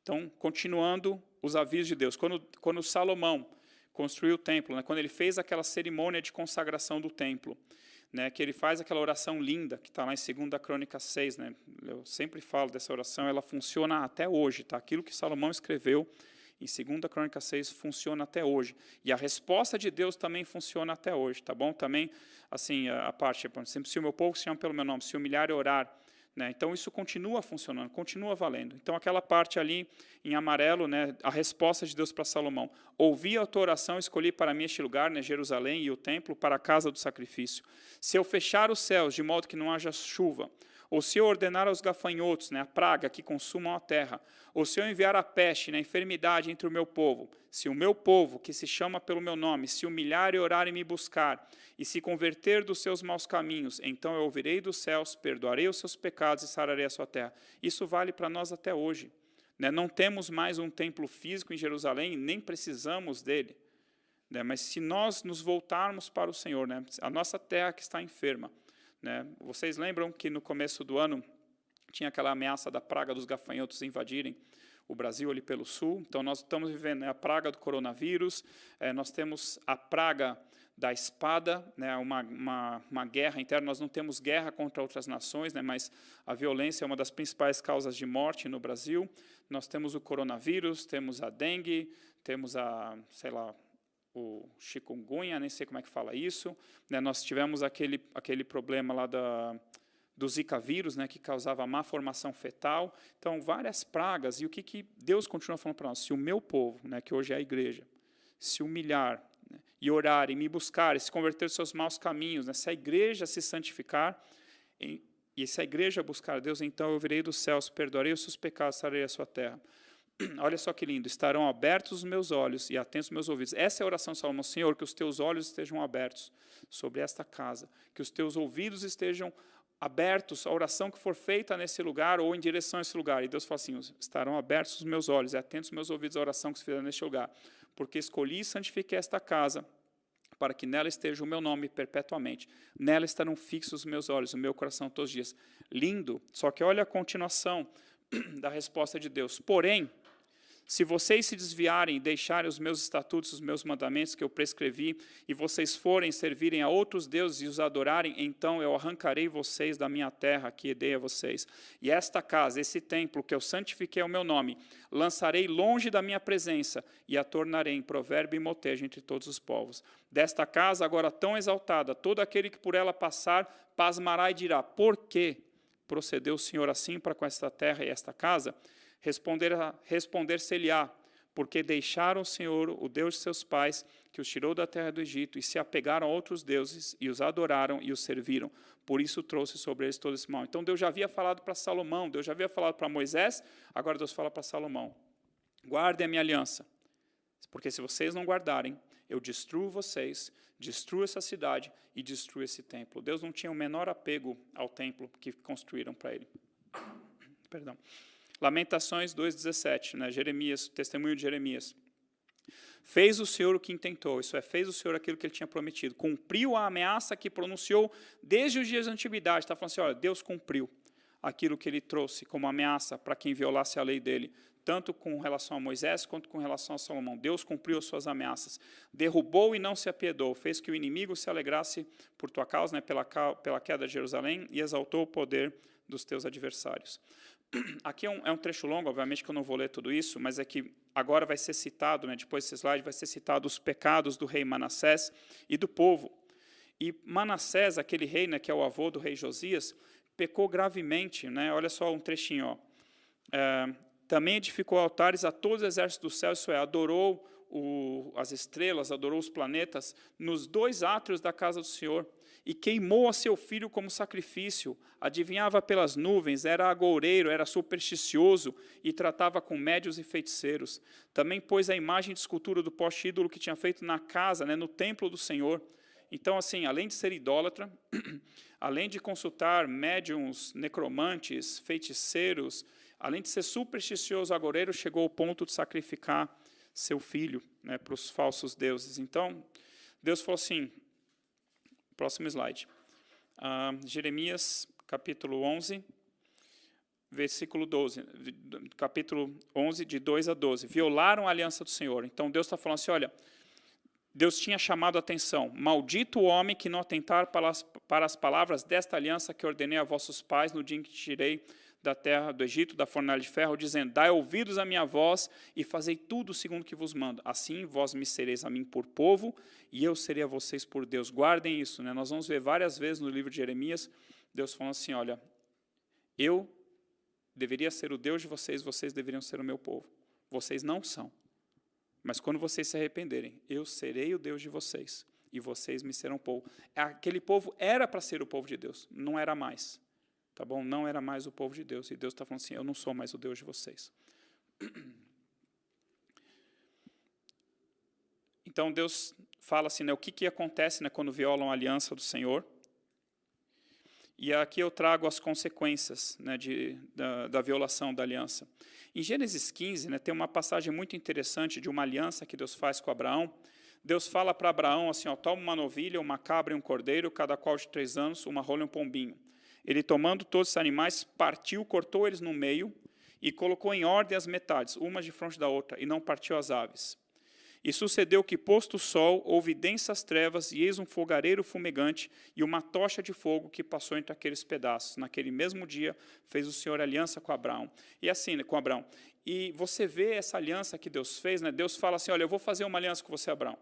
Então, continuando os avisos de Deus. Quando Salomão construiu o templo, né, quando ele fez aquela cerimônia de consagração do templo, né, que ele faz aquela oração linda, que está lá em 2 Crônicas 6, né, eu sempre falo dessa oração, ela funciona até hoje. Tá? Aquilo que Salomão escreveu em 2 Crônicas 6 funciona até hoje. E a resposta de Deus também funciona até hoje. Tá bom? Também, assim, a parte, sempre, se o meu povo se chama pelo meu nome, se humilhar e orar, né, então isso continua funcionando, continua valendo. Então aquela parte ali em amarelo, né, a resposta de Deus para Salomão. Ouvi a tua oração, escolhi para mim este lugar, né, Jerusalém e o templo, para a casa do sacrifício. Se eu fechar os céus de modo que não haja chuva, ou se eu ordenar aos gafanhotos, né, a praga que consumam a terra, ou se eu enviar a peste, né, a enfermidade entre o meu povo, se o meu povo, que se chama pelo meu nome, se humilhar e orar e me buscar, e se converter dos seus maus caminhos, então eu ouvirei dos céus, perdoarei os seus pecados e sararei a sua terra. Isso vale para nós até hoje. Né? Não temos mais um templo físico em Jerusalém, nem precisamos dele. Né? Mas se nós nos voltarmos para o Senhor, né, a nossa terra que está enferma, né, vocês lembram que no começo do ano tinha aquela ameaça da praga dos gafanhotos invadirem o Brasil ali pelo sul? Então nós estamos vivendo, né, a praga do coronavírus, nós temos a praga da espada, né, uma guerra interna. Nós não temos guerra contra outras nações, né, mas a violência é uma das principais causas de morte no Brasil. Nós temos o coronavírus, temos a dengue, temos o chikungunya, nem sei como é que fala isso. Né, nós tivemos aquele problema lá do Zika vírus, né, que causava má formação fetal. Então, várias pragas. E o que Deus continua falando para nós? Se o meu povo, né, que hoje é a igreja, se humilhar, né, e orar, e me buscar, e se converter dos seus maus caminhos, né, se a igreja se santificar, e se a igreja buscar a Deus, então eu virei dos céus, perdoarei os seus pecados, sararei a sua terra. Olha só que lindo, estarão abertos os meus olhos e atentos os meus ouvidos. Essa é a oração de Salomão. Senhor, que os teus olhos estejam abertos sobre esta casa, que os teus ouvidos estejam abertos à oração que for feita nesse lugar ou em direção a esse lugar. E Deus fala assim, estarão abertos os meus olhos e atentos os meus ouvidos à oração que se fizer neste lugar, porque escolhi e santifiquei esta casa, para que nela esteja o meu nome perpetuamente. Nela estarão fixos os meus olhos, o meu coração todos os dias. Lindo, só que olha a continuação da resposta de Deus. Porém, se vocês se desviarem e deixarem os meus estatutos, os meus mandamentos que eu prescrevi, e vocês forem servirem a outros deuses e os adorarem, então eu arrancarei vocês da minha terra que dei a vocês. E esta casa, esse templo que eu santifiquei ao meu nome, lançarei longe da minha presença e a tornarei em provérbio e motejo entre todos os povos. Desta casa, agora tão exaltada, todo aquele que por ela passar, pasmará e dirá, por que procedeu o Senhor assim para com esta terra e esta casa? Responder-se-lhe-á, porque deixaram o Senhor, o Deus de seus pais, que os tirou da terra do Egito, e se apegaram a outros deuses, e os adoraram e os serviram. Por isso trouxe sobre eles todo esse mal. Então Deus já havia falado para Salomão, Deus já havia falado para Moisés, agora Deus fala para Salomão. Guardem a minha aliança, porque se vocês não guardarem, eu destruo vocês, destruo essa cidade e destruo esse templo. Deus não tinha o menor apego ao templo que construíram para ele. Perdão. Lamentações 2,17, né? Jeremias, testemunho de Jeremias. Fez o Senhor o que intentou, isso é, fez o Senhor aquilo que ele tinha prometido, cumpriu a ameaça que pronunciou desde os dias da antiguidade. Está falando assim, olha, Deus cumpriu aquilo que ele trouxe como ameaça para quem violasse a lei dele, tanto com relação a Moisés quanto com relação a Salomão. Deus cumpriu as suas ameaças, derrubou e não se apiedou, fez que o inimigo se alegrasse por tua causa, né, pela queda de Jerusalém, e exaltou o poder dos teus adversários. Aqui é um trecho longo, obviamente que eu não vou ler tudo isso, mas é que agora vai ser citado, né, depois desse slide, vai ser citado os pecados do rei Manassés e do povo. E Manassés, aquele rei, né, que é o avô do rei Josias, pecou gravemente, né, olha só um trechinho, ó. Também edificou altares a todos os exércitos do céu, isso é, adorou as estrelas, adorou os planetas, nos 2 átrios da casa do Senhor, e queimou a seu filho como sacrifício. Adivinhava pelas nuvens, era agoureiro, era supersticioso e tratava com médios e feiticeiros. Também pôs a imagem de escultura do poste ídolo que tinha feito na casa, no templo do Senhor. Então, assim, além de ser idólatra, além de consultar médiums, necromantes, feiticeiros, além de ser supersticioso, agoureiro, chegou ao ponto de sacrificar seu filho para os falsos deuses. Então, Deus falou assim, próximo slide, Jeremias, capítulo 11, versículo 12, capítulo 11, de 2 a 12, violaram a aliança do Senhor. Então, Deus está falando assim, olha, Deus tinha chamado a atenção, maldito o homem que não atentar para as palavras desta aliança que ordenei a vossos pais no dia em que tirei da terra do Egito, da fornalha de ferro, dizendo, dai ouvidos à minha voz e fazei tudo segundo o que vos mando. Assim vós me sereis a mim por povo e eu serei a vocês por Deus. Guardem isso, Nós vamos ver várias vezes no livro de Jeremias, Deus falando assim, olha, eu deveria ser o Deus de vocês, vocês deveriam ser o meu povo. Vocês não são. Mas quando vocês se arrependerem, eu serei o Deus de vocês e vocês me serão povo. Aquele povo era para ser o povo de Deus, não era mais. Tá bom? Não era mais o povo de Deus. E Deus está falando assim, eu não sou mais o Deus de vocês. Então, Deus fala assim, o que acontece quando violam a aliança do Senhor. E aqui eu trago as consequências da violação da aliança. Em Gênesis 15, tem uma passagem muito interessante de uma aliança que Deus faz com Abraão. Deus fala para Abraão assim, toma uma novilha, uma cabra e um cordeiro, cada qual de 3 anos, uma rola e um pombinho. Ele, tomando todos os animais, partiu, cortou eles no meio e colocou em ordem as metades, uma de frente da outra, e não partiu as aves. E sucedeu que, posto o sol, houve densas trevas, e eis um fogareiro fumegante e uma tocha de fogo que passou entre aqueles pedaços. Naquele mesmo dia, fez o Senhor aliança com Abraão. E assim, com Abraão. E você vê essa aliança que Deus fez, Deus fala assim, olha, eu vou fazer uma aliança com você, Abraão.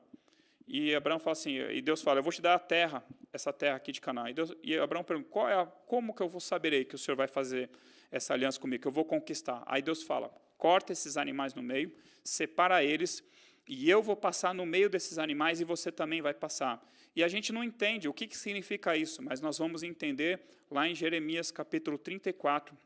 E Abraão fala assim, e Deus fala, eu vou te dar a terra, essa terra aqui de Canaã. E Abraão pergunta, como que eu vou saber que o Senhor vai fazer essa aliança comigo, que eu vou conquistar? Aí Deus fala, corta esses animais no meio, separa eles, e eu vou passar no meio desses animais e você também vai passar. E a gente não entende o que significa isso, mas nós vamos entender lá em Jeremias capítulo 34,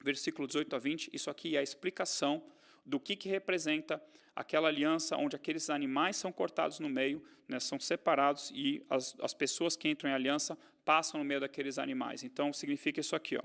versículo 18 a 20, isso aqui é a explicação do que representa aquela aliança onde aqueles animais são cortados no meio, são separados e as pessoas que entram em aliança passam no meio daqueles animais. Então, significa isso aqui.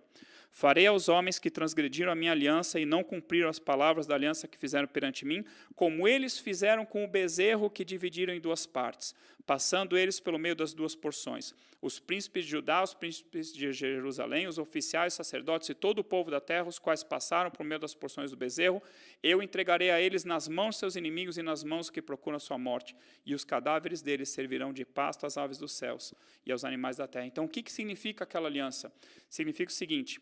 Farei aos homens que transgrediram a minha aliança e não cumpriram as palavras da aliança que fizeram perante mim, como eles fizeram com o bezerro que dividiram em 2 partes, passando eles pelo meio das 2 porções. Os príncipes de Judá, os príncipes de Jerusalém, os oficiais, sacerdotes e todo o povo da terra, os quais passaram por meio das porções do bezerro, eu entregarei a eles nas mãos de seus inimigos e nas mãos que procuram a sua morte, e os cadáveres deles servirão de pasto às aves dos céus e aos animais da terra. Então, o que significa aquela aliança? Significa o seguinte,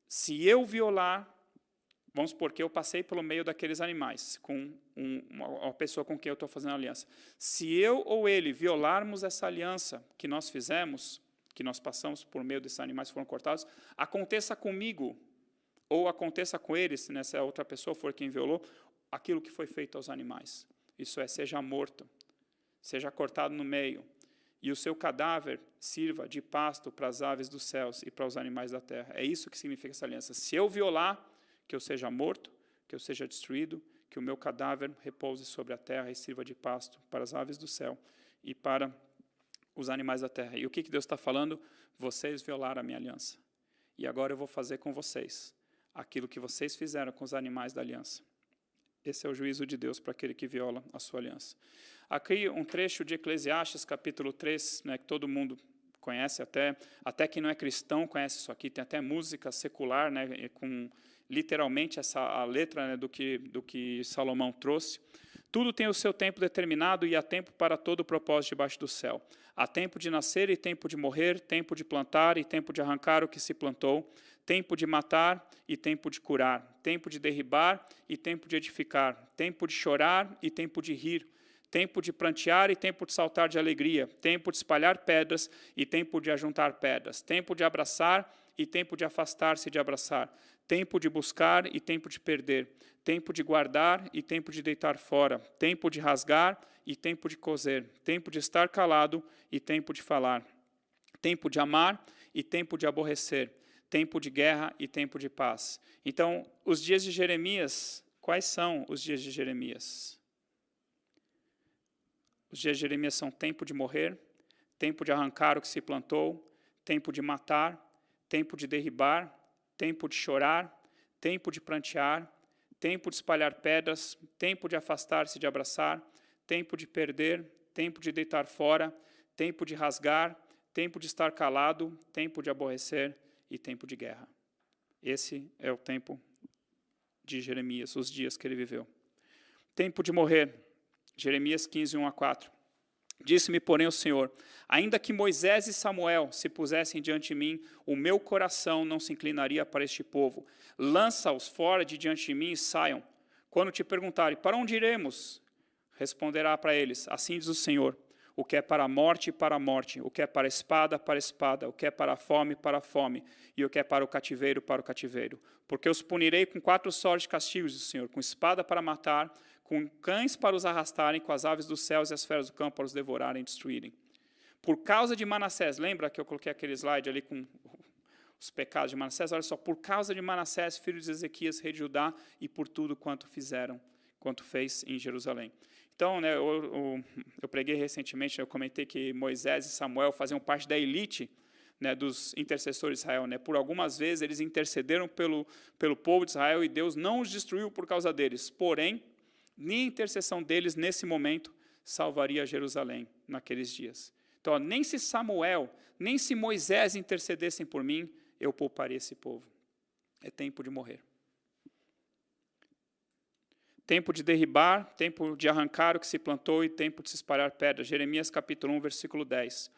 se eu violar, vamos supor que eu passei pelo meio daqueles animais, com uma pessoa com quem eu estou fazendo aliança. Se eu ou ele violarmos essa aliança que nós fizemos, que nós passamos por meio desses animais que foram cortados, aconteça comigo, ou aconteça com eles, se essa outra pessoa for quem violou, aquilo que foi feito aos animais. Isso é, seja morto, seja cortado no meio, e o seu cadáver sirva de pasto para as aves dos céus e para os animais da terra. É isso que significa essa aliança. Se eu violar, que eu seja morto, que eu seja destruído, que o meu cadáver repouse sobre a terra e sirva de pasto para as aves do céu e para os animais da terra. E o que Deus está falando? Vocês violaram a minha aliança. E agora eu vou fazer com vocês aquilo que vocês fizeram com os animais da aliança. Esse é o juízo de Deus para aquele que viola a sua aliança. Aqui um trecho de Eclesiastes, capítulo 3, que todo mundo conhece, até quem não é cristão conhece isso aqui, tem até música secular, com literalmente a letra do que Salomão trouxe. Tudo tem o seu tempo determinado e há tempo para todo o propósito debaixo do céu. Há tempo de nascer e tempo de morrer, tempo de plantar e tempo de arrancar o que se plantou, tempo de matar e tempo de curar, tempo de derribar e tempo de edificar, tempo de chorar e tempo de rir, tempo de prantear e tempo de saltar de alegria, tempo de espalhar pedras e tempo de ajuntar pedras, tempo de abraçar e tempo de afastar-se de abraçar, tempo de buscar e tempo de perder, tempo de guardar e tempo de deitar fora, tempo de rasgar e tempo de coser, tempo de estar calado e tempo de falar, tempo de amar e tempo de aborrecer, tempo de guerra e tempo de paz. Então, os dias de Jeremias, quais são os dias de Jeremias? Os dias de Jeremias são tempo de morrer, tempo de arrancar o que se plantou, tempo de matar, tempo de derribar, tempo de chorar, tempo de prantear, tempo de espalhar pedras, tempo de afastar-se de abraçar, tempo de perder, tempo de deitar fora, tempo de rasgar, tempo de estar calado, tempo de aborrecer e tempo de guerra. Esse é o tempo de Jeremias, os dias que ele viveu. Tempo de morrer, Jeremias 15, 1-4. Disse-me, porém, o Senhor, ainda que Moisés e Samuel se pusessem diante de mim, o meu coração não se inclinaria para este povo. Lança-os fora de diante de mim e saiam. Quando te perguntarem, para onde iremos? Responderá para eles, assim diz o Senhor, o que é para a morte, para a morte, o que é para a espada, o que é para a fome, e o que é para o cativeiro, Porque os punirei com 4 sortes de castigos, diz o Senhor, com espada para matar, com cães para os arrastarem, com as aves dos céus e as feras do campo para os devorarem e destruírem. Por causa de Manassés, lembra que eu coloquei aquele slide ali com os pecados de Manassés? Olha só, por causa de Manassés, filho de Ezequias, rei de Judá, e por tudo quanto fez em Jerusalém. Então, né, eu preguei recentemente, eu comentei que Moisés e Samuel faziam parte da elite, né, dos intercessores de Israel. Né? Por algumas vezes eles intercederam pelo povo de Israel e Deus não os destruiu por causa deles. Porém, nem a intercessão deles, nesse momento, salvaria Jerusalém naqueles dias. Então, ó, nem se Samuel, nem se Moisés intercedessem por mim, eu pouparia esse povo. É tempo de morrer. Tempo de derribar, tempo de arrancar o que se plantou e tempo de se espalhar pedras. Jeremias capítulo 1, versículo 10.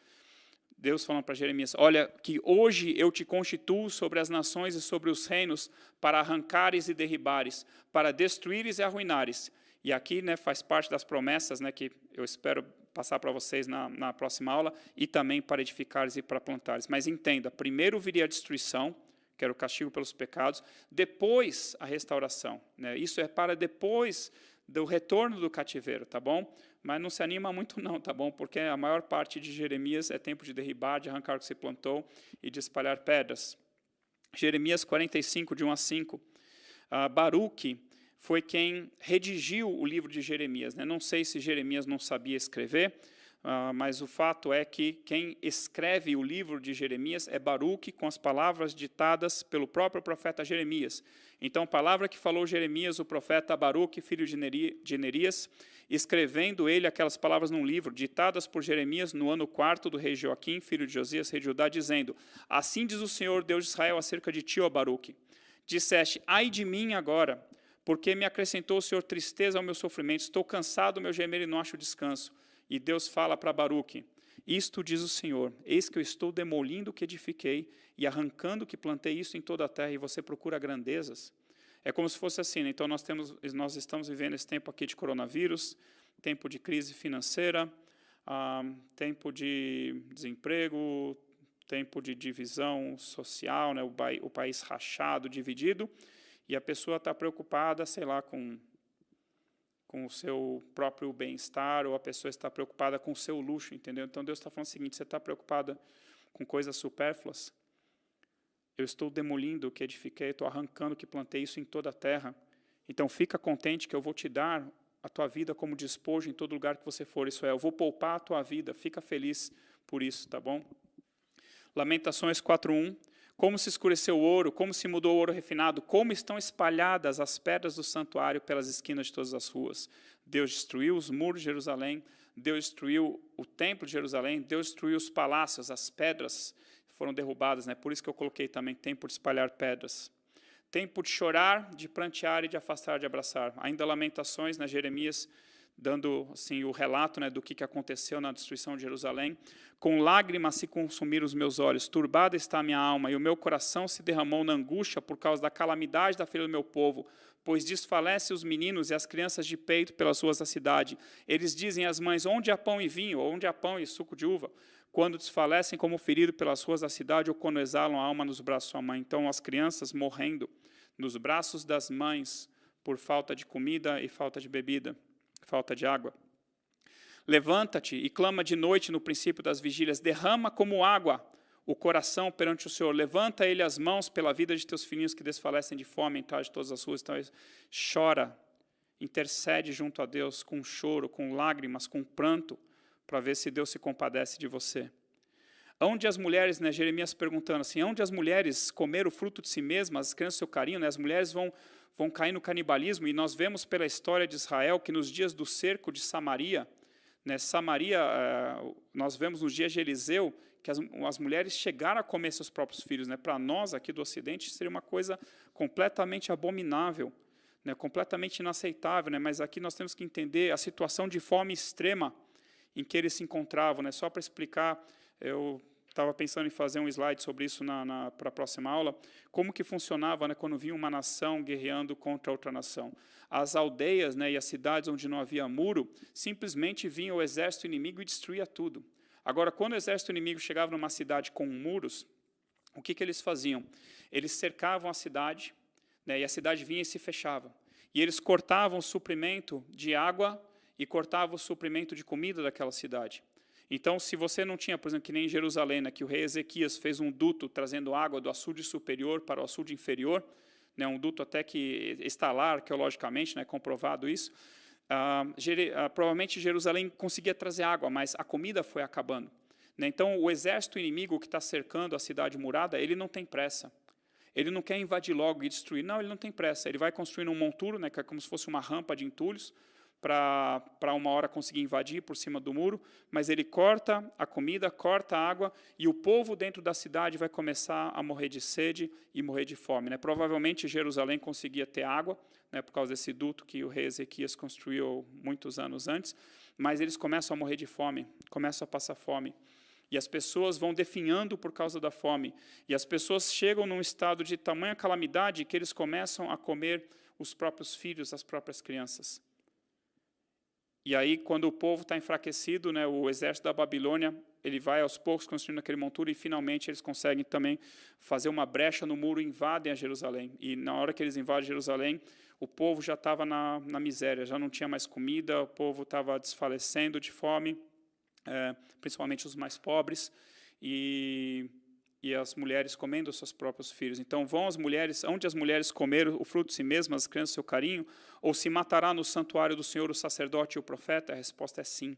Deus falando para Jeremias, olha, que hoje eu te constituo sobre as nações e sobre os reinos para arrancares e derribares, para destruíres e arruinares. E aqui, né, faz parte das promessas, né, que eu espero passar para vocês na próxima aula, e também para edificares e para plantares. Mas entenda, primeiro viria a destruição, que era o castigo pelos pecados, depois a restauração. Né? Isso é para depois do retorno do cativeiro, tá bom? Mas não se anima muito não, tá bom? Porque a maior parte de Jeremias é tempo de derribar, de arrancar o que se plantou e de espalhar pedras. Jeremias 45, de 1-5. Baruque foi quem redigiu o livro de Jeremias. Né? Não sei se Jeremias não sabia escrever, mas o fato é que quem escreve o livro de Jeremias é Baruque, com as palavras ditadas pelo próprio profeta Jeremias. Então, a palavra que falou Jeremias, o profeta Baruque, filho de Nerias, escrevendo ele aquelas palavras num livro, ditadas por Jeremias no ano 4º do rei Joaquim, filho de Josias, rei de Judá, dizendo, assim diz o Senhor, Deus de Israel, acerca de ti, ó Baruque. Disseste, ai de mim agora, porque me acrescentou o Senhor tristeza ao meu sofrimento, estou cansado do meu gemer e não acho descanso. E Deus fala para Baruque, isto diz o Senhor, eis que eu estou demolindo o que edifiquei e arrancando o que plantei isso em toda a terra, e você procura grandezas. É como se fosse assim, né? Então nós estamos vivendo esse tempo aqui de coronavírus, tempo de crise financeira, tempo de desemprego, tempo de divisão social, né? O país rachado, dividido, e a pessoa está preocupada, sei lá, com o seu próprio bem-estar, ou a pessoa está preocupada com o seu luxo, entendeu? Então Deus está falando o seguinte, você está preocupada com coisas supérfluas? Eu estou demolindo o que edifiquei, estou arrancando o que plantei, isso em toda a terra. Então fica contente que eu vou te dar a tua vida como despojo em todo lugar que você for, isso é, eu vou poupar a tua vida, fica feliz por isso, tá bom? Lamentações 4:1. Como se escureceu o ouro, como se mudou o ouro refinado, como estão espalhadas as pedras do santuário pelas esquinas de todas as ruas. Deus destruiu os muros de Jerusalém, Deus destruiu o templo de Jerusalém, Deus destruiu os palácios, as pedras foram derrubadas, né? Por isso que eu coloquei também tempo de espalhar pedras. Tempo de chorar, de prantear e de afastar, de abraçar. Ainda Lamentações, né? Jeremias dando assim, o relato, né, do que aconteceu na destruição de Jerusalém. Com lágrimas se consumiram os meus olhos, turbada está a minha alma, e o meu coração se derramou na angústia por causa da calamidade da filha do meu povo, pois desfalecem os meninos e as crianças de peito pelas ruas da cidade. Eles dizem às mães, onde há pão e vinho, onde há pão e suco de uva? Quando desfalecem como ferido pelas ruas da cidade, ou quando exalam a alma nos braços de sua mãe. Então as crianças morrendo nos braços das mães por falta de comida e falta de bebida. Falta de água. Levanta-te e clama de noite no princípio das vigílias, derrama como água o coração perante o Senhor. Levanta ele as mãos pela vida de teus filhinhos que desfalecem de fome em de todas as ruas. Então, chora, intercede junto a Deus com choro, com lágrimas, com pranto, para ver se Deus se compadece de você. Onde as mulheres, né, Jeremias perguntando assim, onde as mulheres comeram o fruto de si mesmas, criando seu carinho, né, as mulheres vão cair no canibalismo, e nós vemos pela história de Israel que nos dias do cerco de Samaria, né, nós vemos nos dias de Eliseu, que as mulheres chegaram a comer seus próprios filhos. Né, para nós, aqui do Ocidente, seria uma coisa completamente abominável, né, completamente inaceitável, né, mas aqui nós temos que entender a situação de fome extrema em que eles se encontravam. Né, só para explicar, eu estava pensando em fazer um slide sobre isso para a próxima aula, como que funcionava, né, quando vinha uma nação guerreando contra outra nação. As aldeias, né, e as cidades onde não havia muro, simplesmente vinha o exército inimigo e destruía tudo. Agora, quando o exército inimigo chegava numa cidade com muros, o que eles faziam? Eles cercavam a cidade, né, e a cidade vinha e se fechava. E eles cortavam o suprimento de água e cortavam o suprimento de comida daquela cidade. Então, se você não tinha, por exemplo, que nem em Jerusalém, né, que o rei Ezequias fez um duto trazendo água do açude superior para o açude inferior, né, um duto até que está lá arqueologicamente, né, comprovado isso, provavelmente Jerusalém conseguia trazer água, mas a comida foi acabando. Né, então, o exército inimigo que está cercando a cidade murada, ele não tem pressa. Ele não quer invadir logo e destruir. Não, ele não tem pressa. Ele vai construindo um monturo, né, que é como se fosse uma rampa de entulhos, para uma hora conseguir invadir por cima do muro, mas ele corta a comida, corta a água, e o povo dentro da cidade vai começar a morrer de sede e morrer de fome. Né? Provavelmente Jerusalém conseguia ter água, né, por causa desse duto que o rei Ezequias construiu muitos anos antes, mas eles começam a morrer de fome, começam a passar fome. E as pessoas vão definhando por causa da fome. E as pessoas chegam num estado de tamanha calamidade que eles começam a comer os próprios filhos, as próprias crianças. E aí, quando o povo está enfraquecido, né, o exército da Babilônia, ele vai aos poucos construindo aquele monturo, e finalmente eles conseguem também fazer uma brecha no muro e invadem a Jerusalém. E na hora que eles invadem Jerusalém, o povo já estava na miséria, já não tinha mais comida, o povo estava desfalecendo de fome, principalmente os mais pobres, e as mulheres comendo os seus próprios filhos. Então, vão as mulheres, onde as mulheres comeram o fruto de si mesmas, criando seu carinho, ou se matará no santuário do Senhor o sacerdote e o profeta? A resposta é sim.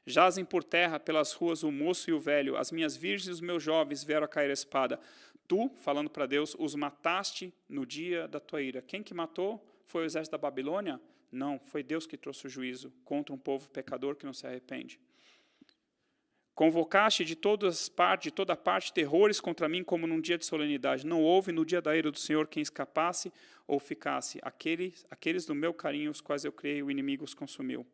Jazem por terra pelas ruas o moço e o velho, as minhas virgens e os meus jovens vieram a cair a espada. Tu, falando para Deus, os mataste no dia da tua ira. Quem que matou? Foi o exército da Babilônia? Não, foi Deus que trouxe o juízo contra um povo pecador que não se arrepende. Convocaste de toda parte terrores contra mim, como num dia de solenidade. Não houve no dia da ira do Senhor quem escapasse ou ficasse. Aqueles do meu carinho, os quais eu criei, o inimigo os consumiu.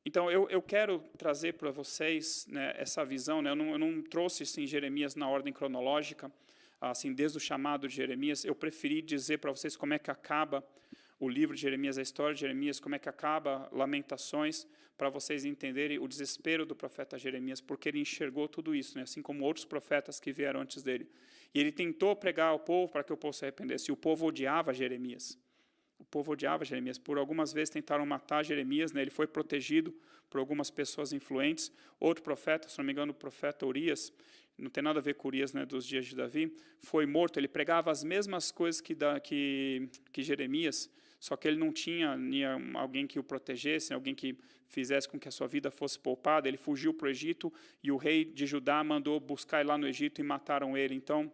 Então, eu quero trazer para vocês, né, essa visão. Né, eu não trouxe assim, Jeremias na ordem cronológica, assim, desde o chamado de Jeremias. Eu preferi dizer para vocês como é que acaba o livro de Jeremias, a história de Jeremias, como é que acaba Lamentações, para vocês entenderem o desespero do profeta Jeremias, porque ele enxergou tudo isso, né, assim como outros profetas que vieram antes dele. E ele tentou pregar ao povo para que o povo se arrependesse, e o povo odiava Jeremias. O povo odiava Jeremias. Por algumas vezes tentaram matar Jeremias, né, ele foi protegido por algumas pessoas influentes. Outro profeta, se não me engano, o profeta Urias, não tem nada a ver com Urias, né, dos dias de Davi, foi morto. Ele pregava as mesmas coisas que Jeremias, só que ele não tinha alguém que o protegesse, alguém que fizesse com que a sua vida fosse poupada. Ele fugiu para o Egito, e o rei de Judá mandou buscar ele lá no Egito, e mataram ele. Então,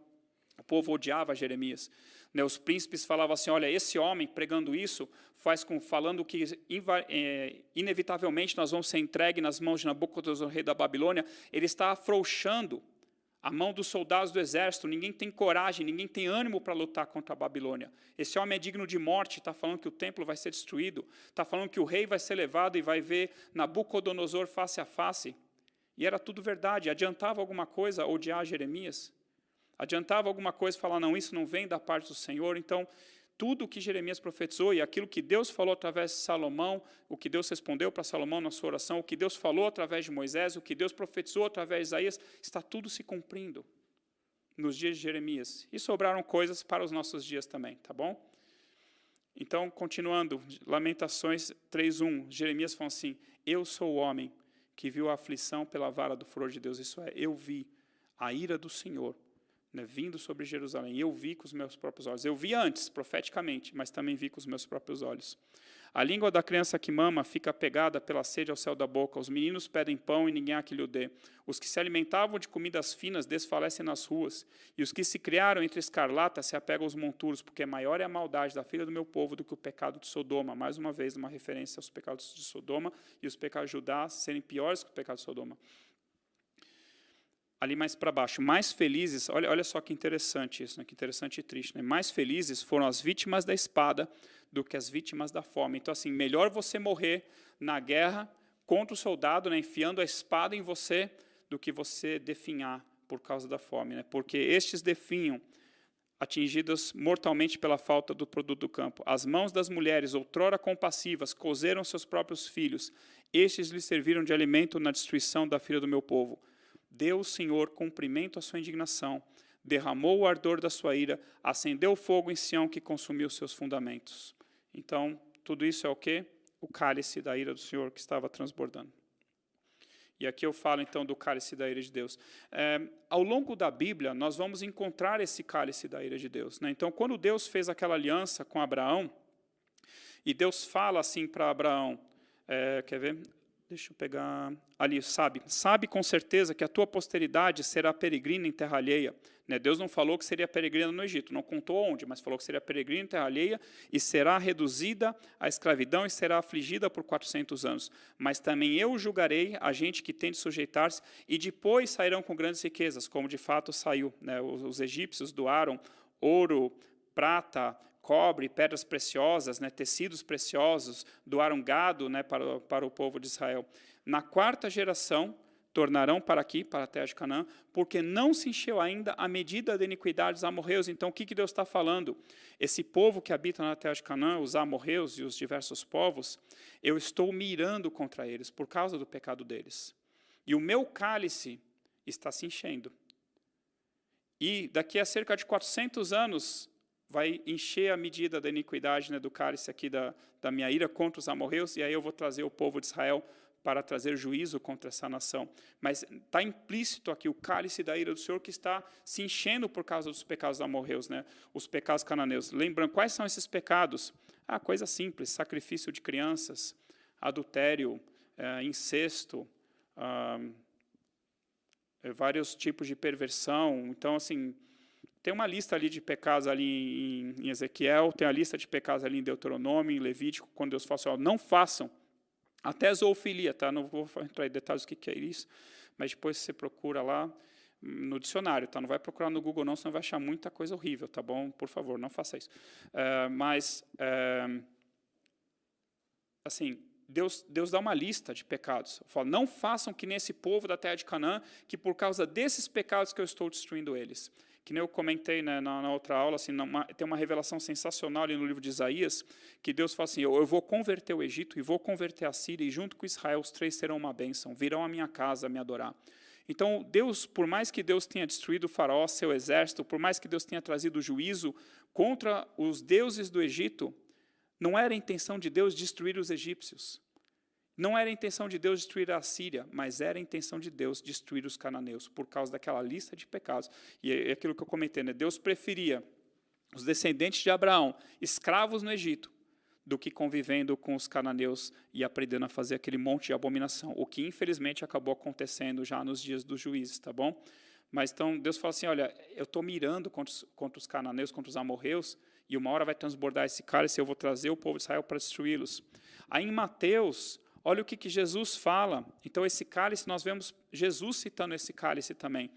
o povo odiava Jeremias. Né, os príncipes falavam assim, olha, esse homem pregando isso, falando que inevitavelmente nós vamos ser entregues nas mãos de Nabucodonosor, rei da Babilônia, ele está afrouxando a mão dos soldados do exército, ninguém tem coragem, ninguém tem ânimo para lutar contra a Babilônia. Esse homem é digno de morte, está falando que o templo vai ser destruído, está falando que o rei vai ser levado e vai ver Nabucodonosor face a face. E era tudo verdade. Adiantava alguma coisa odiar Jeremias? Adiantava alguma coisa falar, não, isso não vem da parte do Senhor? Então, tudo o que Jeremias profetizou e aquilo que Deus falou através de Salomão, o que Deus respondeu para Salomão na sua oração, o que Deus falou através de Moisés, o que Deus profetizou através de Isaías, está tudo se cumprindo nos dias de Jeremias. E sobraram coisas para os nossos dias também, tá bom? Então, continuando, Lamentações 3:1, Jeremias fala assim, eu sou o homem que viu a aflição pela vara do furor de Deus, isso é, eu vi a ira do Senhor, né, vindo sobre Jerusalém. E eu vi com os meus próprios olhos. Eu vi antes, profeticamente, mas também vi com os meus próprios olhos. A língua da criança que mama fica pegada pela sede ao céu da boca. Os meninos pedem pão e ninguém há que lhe o dê. Os que se alimentavam de comidas finas desfalecem nas ruas. E os que se criaram entre escarlata se apegam aos monturos, porque maior é a maldade da filha do meu povo do que o pecado de Sodoma. Mais uma vez, uma referência aos pecados de Sodoma e os pecados de Judá serem piores que o pecado de Sodoma. Ali mais para baixo, mais felizes, olha só que interessante isso, né? Que interessante e triste, né? Mais felizes foram as vítimas da espada do que as vítimas da fome. Então, assim, melhor você morrer na guerra contra o soldado, né, enfiando a espada em você, do que você definhar por causa da fome, né? Porque estes definham, atingidos mortalmente pela falta do produto do campo. As mãos das mulheres, outrora compassivas, cozeram seus próprios filhos. Estes lhes serviram de alimento na destruição da filha do meu povo. Deu o Senhor cumprimento à sua indignação, derramou o ardor da sua ira, acendeu o fogo em Sião que consumiu seus fundamentos. Então, tudo isso é o quê? O cálice da ira do Senhor que estava transbordando. E aqui eu falo, então, do cálice da ira de Deus. Ao longo da Bíblia, nós vamos encontrar esse cálice da ira de Deus, né? Então, quando Deus fez aquela aliança com Abraão, e Deus fala assim para Abraão, quer ver? Deixa eu pegar ali, sabe com certeza que a tua posteridade será peregrina em terra alheia. Né? Deus não falou que seria peregrina no Egito, não contou onde, mas falou que seria peregrina em terra alheia e será reduzida à escravidão e será afligida por 400 anos. Mas também eu julgarei a gente que tem de sujeitar-se e depois sairão com grandes riquezas, como de fato saiu. Né? Os egípcios doaram ouro, prata, cobre, pedras preciosas, né, tecidos preciosos, doaram gado, né, para o povo de Israel. Na quarta geração, tornarão para aqui, para a terra de Canaã, porque não se encheu ainda a medida de iniquidade dos amorreus. Então, o que Deus está falando? Esse povo que habita na terra de Canaã, os amorreus e os diversos povos, eu estou mirando contra eles, por causa do pecado deles. E o meu cálice está se enchendo. E daqui a cerca de 400 anos, vai encher a medida da iniquidade, né, do cálice aqui da minha ira contra os amorreus, e aí eu vou trazer o povo de Israel para trazer juízo contra essa nação. Mas está implícito aqui o cálice da ira do Senhor que está se enchendo por causa dos pecados dos amorreus, né, os pecados cananeus. Lembrando, quais são esses pecados? Coisa simples, sacrifício de crianças, adultério, incesto, vários tipos de perversão. Então, assim, tem uma lista ali de pecados ali em Ezequiel, tem a lista de pecados ali em Deuteronômio, em Levítico, quando Deus fala assim, não façam, até zoofilia, tá? Não vou entrar em detalhes do que é isso, mas depois você procura lá no dicionário, tá? Não vai procurar no Google não, senão vai achar muita coisa horrível, tá bom? Por favor, não faça isso. Assim, Deus dá uma lista de pecados. Fala, não façam que nesse povo da terra de Canaã, que por causa desses pecados que eu estou destruindo eles. Que nem eu comentei, né, na outra aula, assim, tem uma revelação sensacional ali no livro de Isaías, que Deus fala assim, eu vou converter o Egito e vou converter a Síria, e junto com Israel os três serão uma bênção, virão à minha casa a me adorar. Então, Deus, por mais que Deus tenha destruído o faraó, seu exército, por mais que Deus tenha trazido juízo contra os deuses do Egito, não era a intenção de Deus destruir os egípcios. Não era a intenção de Deus destruir a Síria, mas era a intenção de Deus destruir os cananeus, por causa daquela lista de pecados. E é aquilo que eu comentei, né? Deus preferia os descendentes de Abraão, escravos no Egito, do que convivendo com os cananeus e aprendendo a fazer aquele monte de abominação, o que infelizmente acabou acontecendo já nos dias dos juízes, tá bom? Mas então Deus fala assim, olha, eu estou mirando contra os cananeus, contra os amorreus, e uma hora vai transbordar esse cálice, eu vou trazer o povo de Israel para destruí-los. Aí em Mateus, olha o que Jesus fala. Então, esse cálice, nós vemos Jesus citando esse cálice também.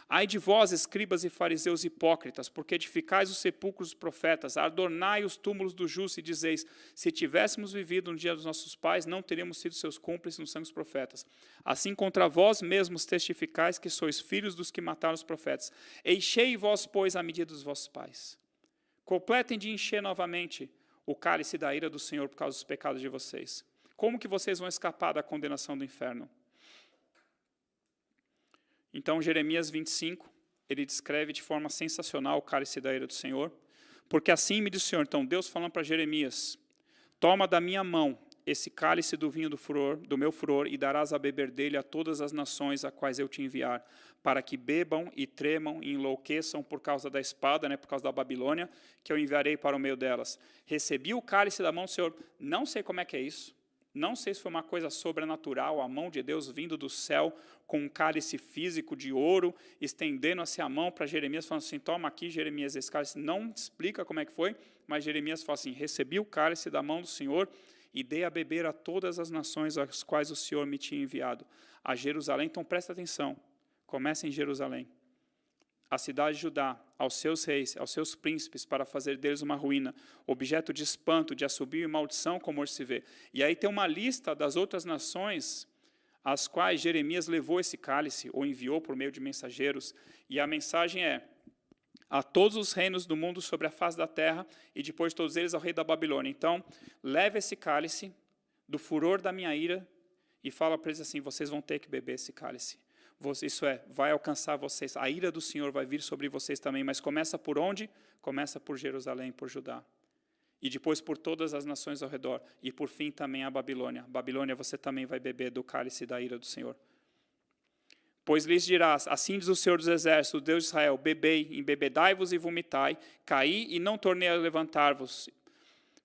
Ai de vós, escribas e fariseus hipócritas, porque edificais os sepulcros dos profetas, adornai os túmulos dos justos e dizeis, se tivéssemos vivido no dia dos nossos pais, não teríamos sido seus cúmplices no sangue dos profetas. Assim contra vós mesmos testificais que sois filhos dos que mataram os profetas. Enchei vós, pois, a medida dos vossos pais. Completem de encher novamente o cálice da ira do Senhor por causa dos pecados de vocês. Como que vocês vão escapar da condenação do inferno? Então, Jeremias 25, ele descreve de forma sensacional o cálice da ira do Senhor. Porque assim me diz o Senhor, então Deus falando para Jeremias, toma da minha mão esse cálice do vinho do meu furor, e darás a beber dele a todas as nações a quais eu te enviar, para que bebam e tremam e enlouqueçam por causa da espada, por causa da Babilônia, que eu enviarei para o meio delas. Recebi o cálice da mão do Senhor. Não sei como é que é isso. Não sei se foi uma coisa sobrenatural, a mão de Deus vindo do céu com um cálice físico de ouro, estendendo-se a mão para Jeremias, falando assim, toma aqui, Jeremias, esse cálice. Não explica como é que foi, mas Jeremias fala assim, recebi o cálice da mão do Senhor e dei a beber a todas as nações às quais o Senhor me tinha enviado. A Jerusalém, então presta atenção, começa em Jerusalém. A cidade de Judá, aos seus reis, aos seus príncipes, para fazer deles uma ruína, objeto de espanto, de assobio e maldição, como hoje se vê. E aí tem uma lista das outras nações às quais Jeremias levou esse cálice, ou enviou por meio de mensageiros, e a mensagem é, a todos os reinos do mundo sobre a face da terra, e depois todos eles ao rei da Babilônia. Então, leve esse cálice do furor da minha ira, e fala para eles assim, vocês vão ter que beber esse cálice. Isso vai alcançar vocês, a ira do Senhor vai vir sobre vocês também, mas começa por onde? Começa por Jerusalém, por Judá. E depois por todas as nações ao redor, e por fim também a Babilônia. Babilônia, você também vai beber do cálice da ira do Senhor. Pois lhes dirás, assim diz o Senhor dos Exércitos, o Deus de Israel, bebei, embebedai-vos e vomitai, caí e não tornei a levantar-vos,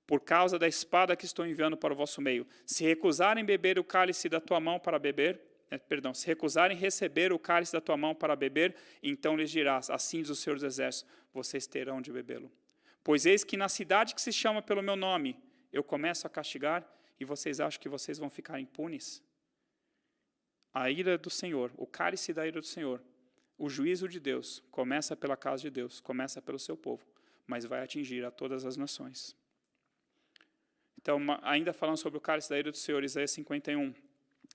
por causa da espada que estou enviando para o vosso meio. Se recusarem beber o cálice da tua mão para beber, se recusarem receber o cálice da tua mão para beber, então lhes dirás, assim diz o Senhor dos Exércitos, vocês terão de bebê-lo. Pois eis que na cidade que se chama pelo meu nome, eu começo a castigar, e vocês acham que vocês vão ficar impunes? A ira do Senhor, o cálice da ira do Senhor, o juízo de Deus, começa pela casa de Deus, começa pelo seu povo, mas vai atingir a todas as nações. Então, ainda falando sobre o cálice da ira do Senhor, Isaías 51,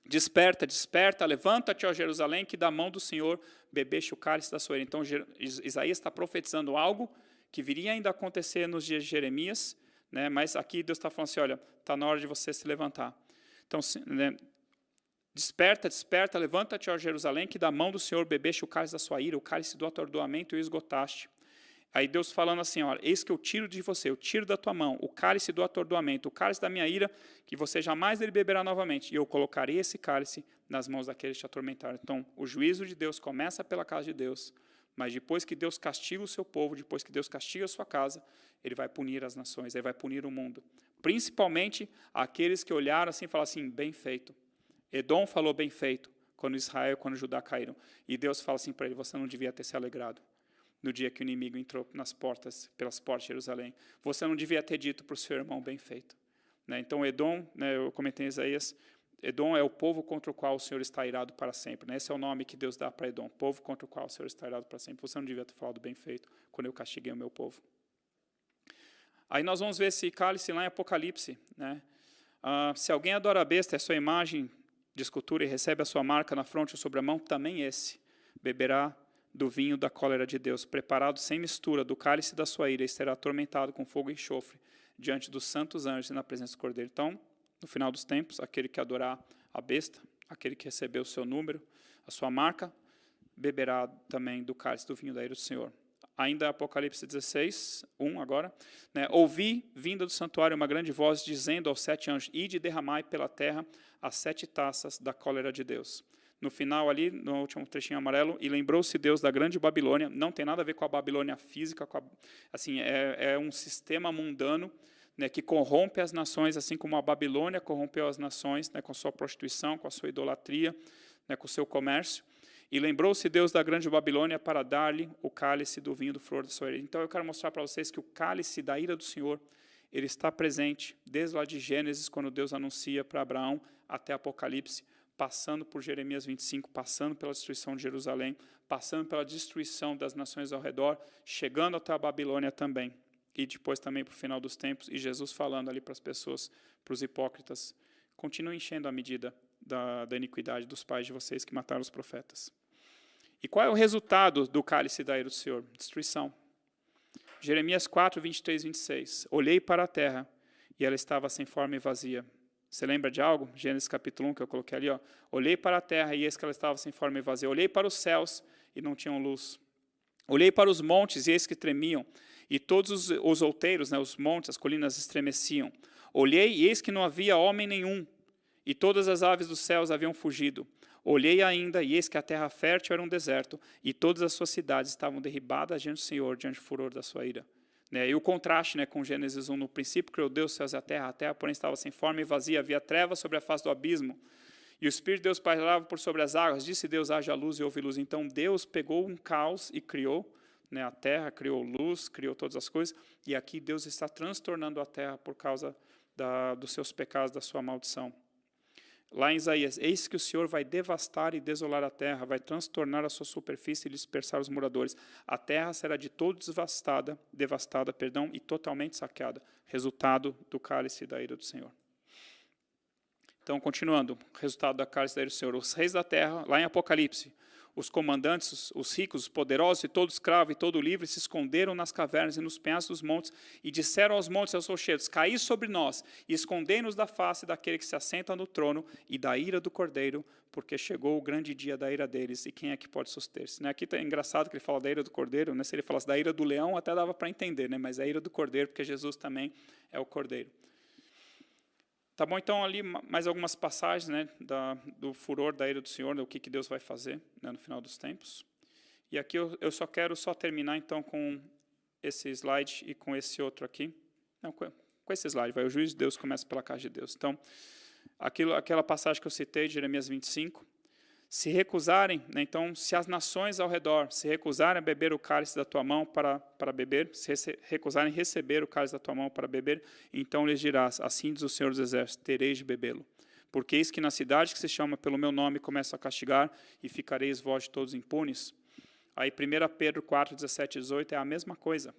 desperta, desperta, levanta-te, ó Jerusalém, que da mão do Senhor bebeste o cálice da sua ira. Então, Isaías está profetizando algo que viria ainda a acontecer nos dias de Jeremias, mas aqui Deus está falando assim, olha, está na hora de você se levantar. Então, desperta, desperta, levanta-te, ó Jerusalém, que da mão do Senhor bebeste o cálice da sua ira, o cálice do atordoamento e o esgotaste. Aí Deus falando assim, olha, eis que eu tiro de você, eu tiro da tua mão o cálice do atordoamento, o cálice da minha ira, que você jamais dele beberá novamente, e eu colocarei esse cálice nas mãos daqueles que te atormentaram. Então, o juízo de Deus começa pela casa de Deus, mas depois que Deus castiga o seu povo, depois que Deus castiga a sua casa, ele vai punir as nações, ele vai punir o mundo. Principalmente aqueles que olharam assim e falaram assim, bem feito. Edom falou bem feito, quando Israel e quando Judá caíram. E Deus fala assim para ele, você não devia ter se alegrado no dia que o inimigo entrou pelas portas de Jerusalém. Você não devia ter dito para o seu irmão bem feito. Então, Edom, eu comentei em Isaías, Edom é o povo contra o qual o Senhor está irado para sempre. Esse é o nome que Deus dá para Edom, povo contra o qual o Senhor está irado para sempre. Você não devia ter falado bem feito quando eu castiguei o meu povo. Aí nós vamos ver esse cálice lá em Apocalipse. Se alguém adora a besta, é sua imagem de escultura e recebe a sua marca na fronte ou sobre a mão, também esse beberá do vinho da cólera de Deus, preparado sem mistura do cálice da sua ira, e será atormentado com fogo e enxofre diante dos santos anjos e na presença do Cordeiro. Então, no final dos tempos, aquele que adorar a besta, aquele que recebeu o seu número, a sua marca, beberá também do cálice do vinho da ira do Senhor. Ainda Apocalipse 16, 1 agora. Ouvi, vinda do santuário, uma grande voz, dizendo aos 7 anjos, ide e derramai pela terra as 7 taças da cólera de Deus. No final ali, no último trechinho amarelo, e lembrou-se Deus da grande Babilônia, não tem nada a ver com a Babilônia física, é um sistema mundano, que corrompe as nações, assim como a Babilônia corrompeu as nações, com a sua prostituição, com a sua idolatria, com o seu comércio. E lembrou-se Deus da grande Babilônia para dar-lhe o cálice do vinho do flor da sua ira. Então eu quero mostrar para vocês que o cálice da ira do Senhor, ele está presente desde lá de Gênesis, quando Deus anuncia para Abraão, até Apocalipse, passando por Jeremias 25, passando pela destruição de Jerusalém, passando pela destruição das nações ao redor, chegando até a Babilônia também. E depois também para o final dos tempos, e Jesus falando ali para as pessoas, para os hipócritas, continue enchendo a medida da iniquidade dos pais de vocês que mataram os profetas. E qual é o resultado do cálice da ira do Senhor? Destruição. Jeremias 4, 23, 26. Olhei para a terra, e ela estava sem forma e vazia. Você lembra de algo? Gênesis capítulo 1, que eu coloquei ali. Olhei para a terra, e eis que ela estava sem forma e vazia. Olhei para os céus, e não tinham luz. Olhei para os montes, e eis que tremiam. E todos os outeiros, os montes, as colinas estremeciam. Olhei, e eis que não havia homem nenhum, e todas as aves dos céus haviam fugido. Olhei ainda, e eis que a terra fértil era um deserto, e todas as suas cidades estavam derribadas diante do Senhor, diante do furor da sua ira. E o contraste, com Gênesis 1, no princípio criou Deus os céus e a terra, porém estava sem forma e vazia, havia trevas sobre a face do abismo, e o Espírito de Deus pairava por sobre as águas. Disse Deus, haja luz, e houve luz. Então Deus pegou um caos e criou a terra, criou luz, criou todas as coisas, e aqui Deus está transtornando a terra por causa dos seus pecados, da sua maldição. Lá em Isaías, eis que o Senhor vai devastar e desolar a terra, vai transtornar a sua superfície e dispersar os moradores. A terra será de todo devastada, e totalmente saqueada, resultado do cálice da ira do Senhor. Então, continuando, resultado da cálice da ira do Senhor. Os reis da terra, lá em Apocalipse, os comandantes, os ricos, os poderosos, e todo escravo e todo livre se esconderam nas cavernas e nos penhascos dos montes, e disseram aos montes e aos rochedos, caí sobre nós, e escondei-nos da face daquele que se assenta no trono, e da ira do Cordeiro, porque chegou o grande dia da ira deles, e quem é que pode suster-se? Aqui é engraçado que ele fala da ira do Cordeiro, se ele falasse da ira do leão, até dava para entender, mas a ira do Cordeiro, porque Jesus também é o Cordeiro. Tá bom, então ali mais algumas passagens do furor da ira do Senhor, o que Deus vai fazer no final dos tempos. E aqui eu só quero terminar então com esse slide e com esse outro aqui. Não, com esse slide, o juízo de Deus começa pela casa de Deus. Então, aquela passagem que eu citei, de Jeremias 25, se recusarem, então, se as nações ao redor se recusarem a beber o cálice da tua mão para beber, se recusarem receber o cálice da tua mão para beber, então lhes dirás, assim diz o Senhor dos Exércitos, tereis de bebê-lo. Porque eis que na cidade que se chama pelo meu nome começo a castigar, e ficareis vós todos impunes. Aí 1 Pedro 4, 17 e 18 é a mesma coisa.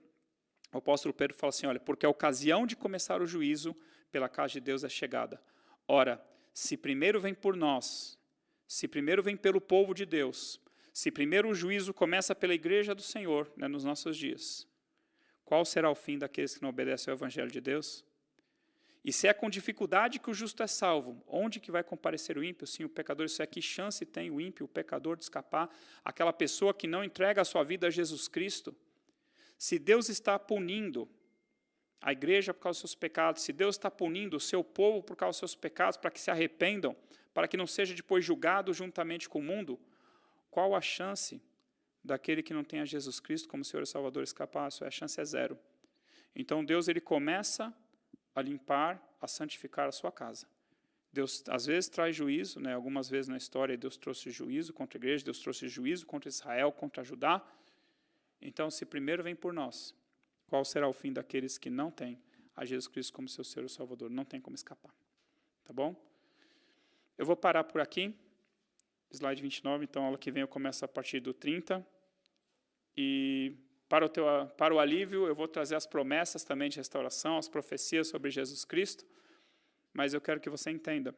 O apóstolo Pedro fala assim, olha, porque a ocasião de começar o juízo pela casa de Deus é chegada. Ora, se primeiro vem por nós, se primeiro vem pelo povo de Deus, se primeiro o juízo começa pela igreja do Senhor, nos nossos dias, qual será o fim daqueles que não obedecem ao evangelho de Deus? E se é com dificuldade que o justo é salvo, onde que vai comparecer o ímpio? Sim, o pecador, isso é que chance tem o ímpio, o pecador de escapar, aquela pessoa que não entrega a sua vida a Jesus Cristo. Se Deus está punindo a igreja por causa dos seus pecados, se Deus está punindo o seu povo por causa dos seus pecados, para que se arrependam, para que não seja depois julgado juntamente com o mundo, qual a chance daquele que não tem a Jesus Cristo como Senhor e Salvador escapar? A chance é zero. Então Deus ele começa a limpar, a santificar a sua casa. Deus às vezes traz juízo, algumas vezes na história Deus trouxe juízo contra a igreja, Deus trouxe juízo contra Israel, contra Judá. Então, se primeiro vem por nós, qual será o fim daqueles que não têm a Jesus Cristo como seu Senhor e Salvador? Não tem como escapar. Tá bom? Eu vou parar por aqui, slide 29, então a aula que vem eu começo a partir do 30, e para o alívio eu vou trazer as promessas também de restauração, as profecias sobre Jesus Cristo, mas eu quero que você entenda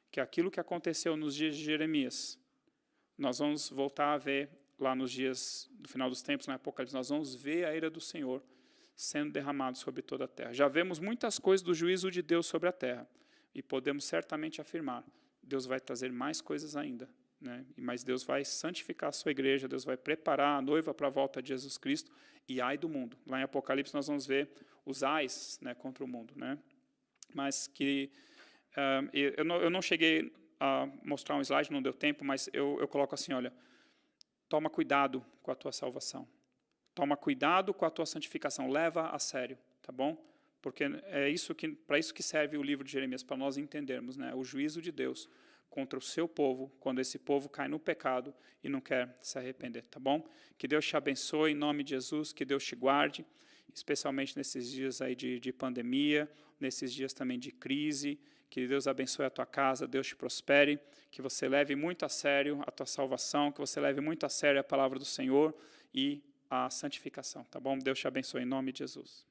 que aquilo que aconteceu nos dias de Jeremias, nós vamos voltar a ver lá nos dias do final dos tempos, no Apocalipse, nós vamos ver a ira do Senhor sendo derramada sobre toda a terra. Já vemos muitas coisas do juízo de Deus sobre a terra, e podemos certamente afirmar, Deus vai trazer mais coisas ainda, mas Deus vai santificar a sua igreja, Deus vai preparar a noiva para a volta de Jesus Cristo, e ai do mundo. Lá em Apocalipse nós vamos ver os ais contra o mundo. Mas que eu não cheguei a mostrar um slide, não deu tempo, mas eu coloco assim, olha, toma cuidado com a tua salvação, toma cuidado com a tua santificação, leva a sério, tá bom? Porque é para isso que serve o livro de Jeremias, para nós entendermos o juízo de Deus contra o seu povo, quando esse povo cai no pecado e não quer se arrepender, tá bom? Que Deus te abençoe em nome de Jesus, que Deus te guarde, especialmente nesses dias aí de pandemia, nesses dias também de crise, que Deus abençoe a tua casa, Deus te prospere, que você leve muito a sério a tua salvação, que você leve muito a sério a palavra do Senhor e a santificação, tá bom? Deus te abençoe em nome de Jesus.